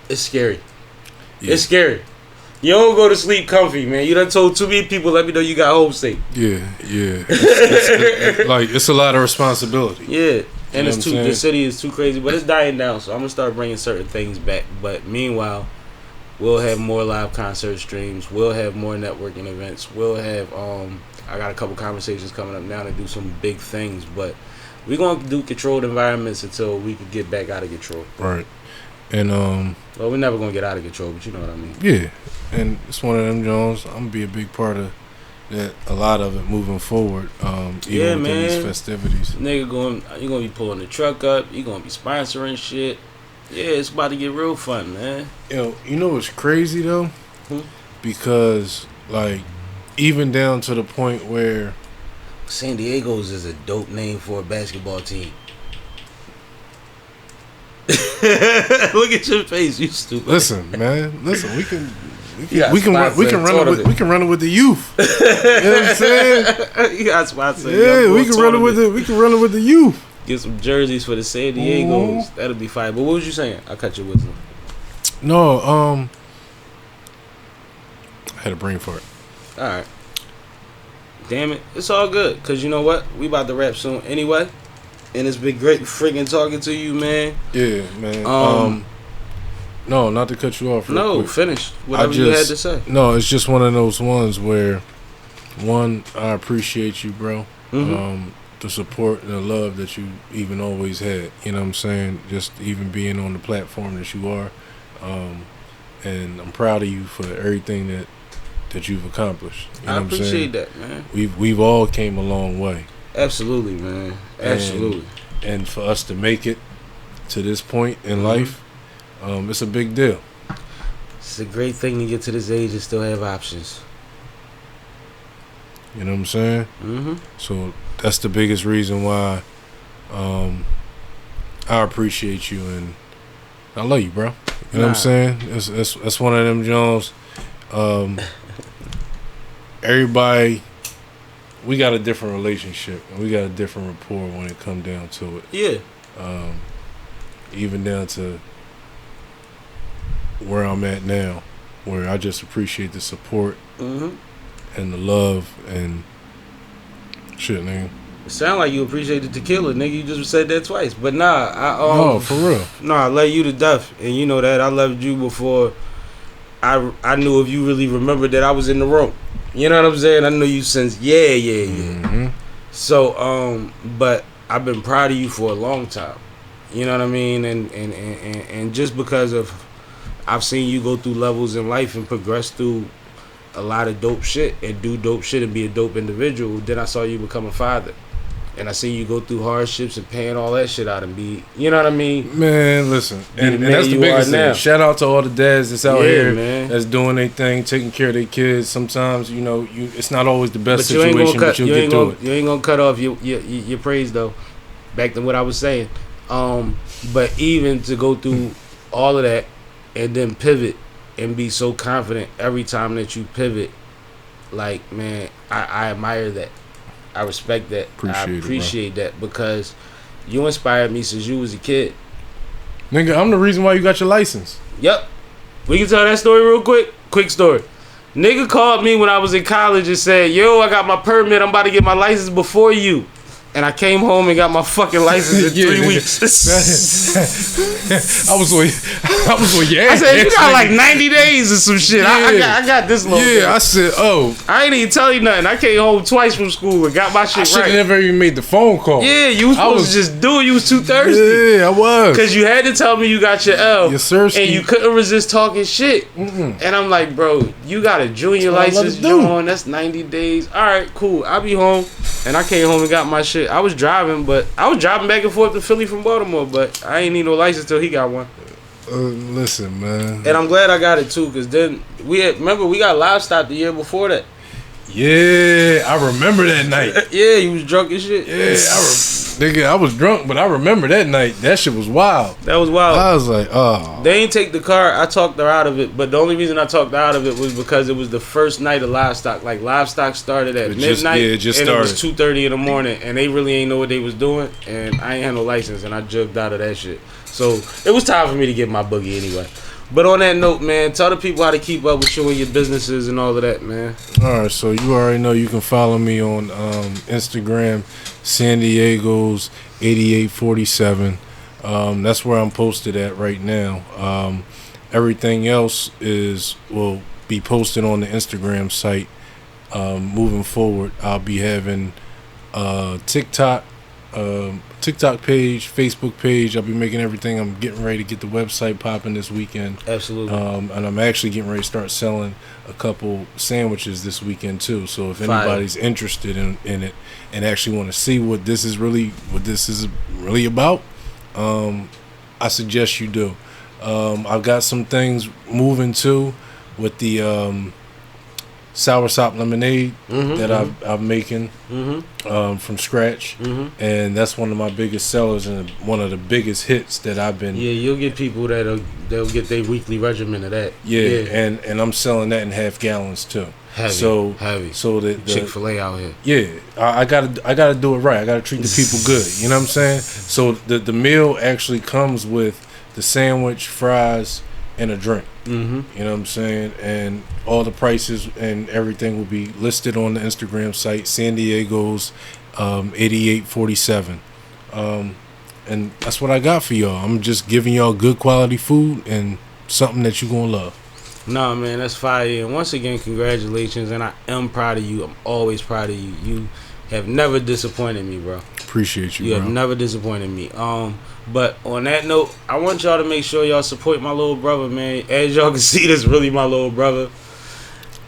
S5: it's scary.
S6: Yeah.
S5: It's scary. You don't go to sleep comfy, man. You done told too many people, let me know you got home safe.
S6: Yeah. It's like, it's a lot of responsibility.
S5: Yeah. And
S6: know
S5: it's
S6: what
S5: too.
S6: I'm
S5: The
S6: saying?
S5: city is too crazy, but it's dying down. So I'm gonna start bringing certain things back. But meanwhile, we'll have more live concert streams. We'll have more networking events. We'll have. I got a couple conversations coming up now to do some big things. But we're gonna do controlled environments until we can get back out of control.
S6: Right. And
S5: Well, we're never gonna get out of control, but you know what I mean.
S6: yeah, and it's one of them Jones. I'm gonna be a big part of that. A lot of it moving forward. Even
S5: Yeah,
S6: within
S5: man.
S6: these festivities.
S5: Nigga, you gonna be pulling the truck up. You gonna be sponsoring shit. Yeah, it's about to get real fun, man.
S6: Yo, you know what's crazy though?
S5: Hmm?
S6: Because like, even down to the point where
S5: SanDiego's is a dope name for a basketball team. Look at your face, you stupid.
S6: listen, man, listen, we can
S5: got
S6: we can
S5: spots
S6: we
S5: in
S6: can run it with
S5: tournament.
S6: we can run it with the youth. You know what I'm saying?
S5: You got spots.
S6: Yeah, we can run it with the youth.
S5: Get some jerseys for the SanDiego's. That'll be fine. But what was you saying? I cut your wisdom.
S6: No, I had a brain fart.
S5: All right. Damn it. It's all good. Because you know what? We about to wrap soon anyway. And it's been great freaking talking to you, man.
S6: Yeah, man. No, not to cut you off. Real quick.
S5: Finish. Whatever you had to say.
S6: No, it's just one of those ones where, one, I appreciate you, bro.
S5: Mhm.
S6: The support and the love that you even always had. You know what I'm saying? Just even being on the platform that you are. And I'm proud of you for everything that you've accomplished. You know
S5: I
S6: what I'm saying?
S5: appreciate that, man.
S6: We've all came a long way.
S5: Absolutely, man. Absolutely.
S6: And for us to make it to this point in life, it's a big deal.
S5: It's a great thing to get to this age and still have options.
S6: You know what I'm saying?
S5: Mm-hmm.
S6: So that's the biggest reason why I appreciate you and I love you, bro. You know what I'm saying? That's one of them Jones. Everybody, we got a different relationship and we got a different rapport when it come down to it.
S5: Yeah.
S6: Even down to where I'm at now, where I just appreciate the support
S5: Mm-hmm.
S6: and the love and shit, nigga.
S5: It sound like you appreciate the tequila, nigga. You just said that twice. But nah,
S6: No, for real.
S5: I love you to death. And you know that. I loved you before I knew if you really remembered that I was in the room. You know what I'm saying? I knew you since
S6: Mm-hmm.
S5: So, but I've been proud of you for a long time. You know what I mean? And just because of I've seen you go through levels in life and progress through a lot of dope shit and do dope shit and be a dope individual. Then I saw you become a father. And I seen you go through hardships and paying all that shit out and be, you know what I mean?
S6: Man, listen, and
S5: man
S6: that's the
S5: you
S6: biggest
S5: are
S6: thing.
S5: now.
S6: Shout out to all the dads that's out
S5: Yeah,
S6: here
S5: man.
S6: that's doing their thing, taking care of their kids. Sometimes, you know, it's not always the best
S5: But you ain't
S6: situation,
S5: gonna
S6: but
S5: cut.
S6: you'll
S5: You
S6: get
S5: ain't
S6: through
S5: gonna.
S6: it.
S5: You ain't gonna cut off your praise though. Back to what I was saying. But even to go through all of that and then pivot and be so confident every time that you pivot, like, man, I admire that. I respect that. I appreciate that because you inspired me since you was a kid.
S6: Nigga, I'm the reason why you got your license.
S5: Yep. We can tell that story real quick. Quick story. Nigga called me when I was in college and said, yo, I got my permit. I'm about to get my license before you. And I came home and got my fucking license in 3
S6: nigga.
S5: weeks.
S6: I was with your
S5: I
S6: ass.
S5: said, you got like 90 days or some shit. I got this little
S6: Yeah,
S5: thing.
S6: I said,
S5: I ain't even tell you nothing. I came home twice from school and got my
S6: I
S5: shit
S6: should have
S5: right.
S6: never even made the phone call.
S5: Yeah, you was supposed to just do it. You was too thirsty.
S6: Yeah, I was.
S5: Because you had to tell me you got your L.
S6: Yes, sir,
S5: and
S6: Steve.
S5: you couldn't resist talking shit. And I'm like, bro, you got a junior
S6: That's what I
S5: license,
S6: let it do.
S5: John. That's 90 days. All right, cool. I'll be home. And I came home and got my shit. I was driving back and forth to Philly from Baltimore, but I ain't need no license till he got one.
S6: Listen, man.
S5: And I'm glad I got it too, cause then we got livestock the year before that.
S6: Yeah, I remember that night.
S5: Yeah, you was drunk as shit.
S6: Yeah, nigga, I was drunk, but I remember that night. That shit was wild.
S5: That was wild.
S6: I was like, oh.
S5: They ain't take the car. I talked her out of it, but the only reason I talked her out of it was because it was the first night of livestock. Like livestock started at midnight,
S6: it just
S5: and
S6: started.
S5: it was 2:30 in the morning, and they really ain't know what they was doing, and I ain't had no license, and I jugged out of that shit. So it was time for me to get my boogie anyway. But on that note, man, tell the people how to keep up with you and your businesses and all of that, man.
S6: All right, so you already know you can follow me on Instagram, SanDiego's 8847. That's where I'm posted at right now. Everything else will be posted on the Instagram site. Moving forward, I'll be having TikTok page, Facebook page. I'll be making everything. I'm getting ready to get the website popping this weekend.
S5: Absolutely.
S6: And I'm actually getting ready to start selling a couple sandwiches this weekend too. So if anybody's interested in it and actually want to see what this is really about, I suggest you do. I've got some things moving too with the soursop lemonade that I'm making from scratch, and that's one of my biggest sellers and one of the biggest hits that I've been.
S5: Yeah, you'll get people they'll get their weekly regimen of that.
S6: Yeah. And I'm selling that in half gallons too.
S5: Heavy.
S6: So the
S5: Chick-fil-A out here.
S6: Yeah, I gotta do it right. I gotta treat the people good. You know what I'm saying? So the meal actually comes with the sandwich, fries, and a drink. You know what I'm saying? And all the prices and everything will be listed on the Instagram site, SanDiego's 8847. And that's what I got for y'all. I'm just giving y'all good quality food and something that you're gonna love.
S5: Nah, man, that's fire. And once again, congratulations. And I am proud of you. I'm always proud of you. You have never disappointed me, bro.
S6: Appreciate you,
S5: You
S6: bro.
S5: have never disappointed me. But on that note, I want y'all to make sure y'all support my little brother, man. As y'all can see, this really my little brother.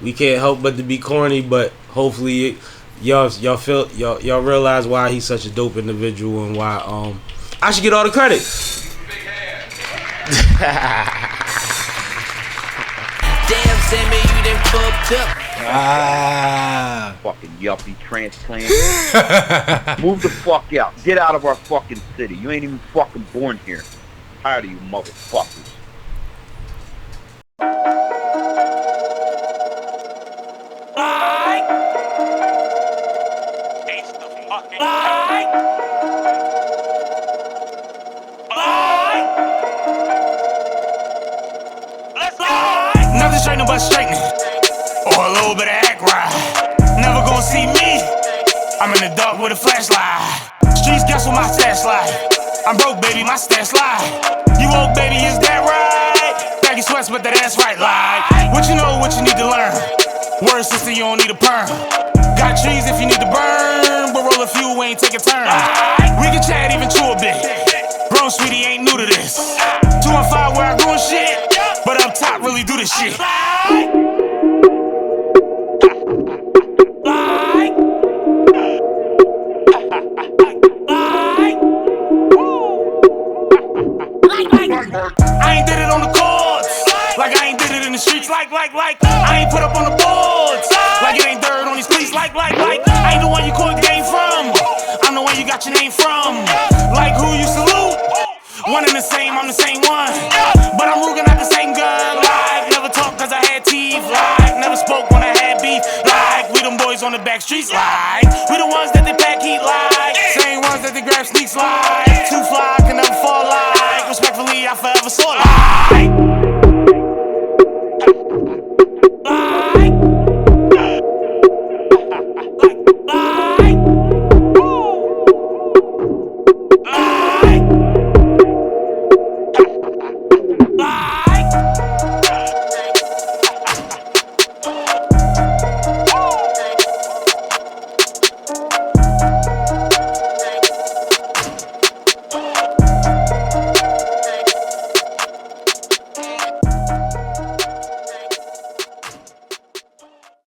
S5: We can't help but to be corny, but hopefully y'all realize why he's such a dope individual and why I should get all the credit.
S3: Damn, Sammie, you done fucked up.
S4: Fucking yuppie transplant. Move the fuck out. Get out of our fucking city. You ain't even fucking born here. Tired of you motherfuckers.
S1: Nothing straightening but straightening, or a little bit of act right. Never gonna see me. I'm in the dark with a flashlight. Streets guess what my stats like. I'm broke, baby, my stats lie. You woke, baby, is that right? Baggy sweats, but that ass right. Like what you know, what you need to learn. Word sister, you don't need a perm. Got trees if you need to burn, but roll a few, we ain't take a turn. We can chat even to a bit. Grown sweetie ain't new to this. 215 where I doing shit, but up top really do this shit. I ain't did it on the chords, like I ain't did it in the streets, like I ain't put up on the boards, like it ain't dirt on these cleats, like I ain't the one you call the game from, I'm the one you got your name from, like who you salute, one and the same, I'm the same one, but I'm Rugen not the same gun, like never talked cause I had teeth, like never spoke when I had beef, like we them boys on the back streets, like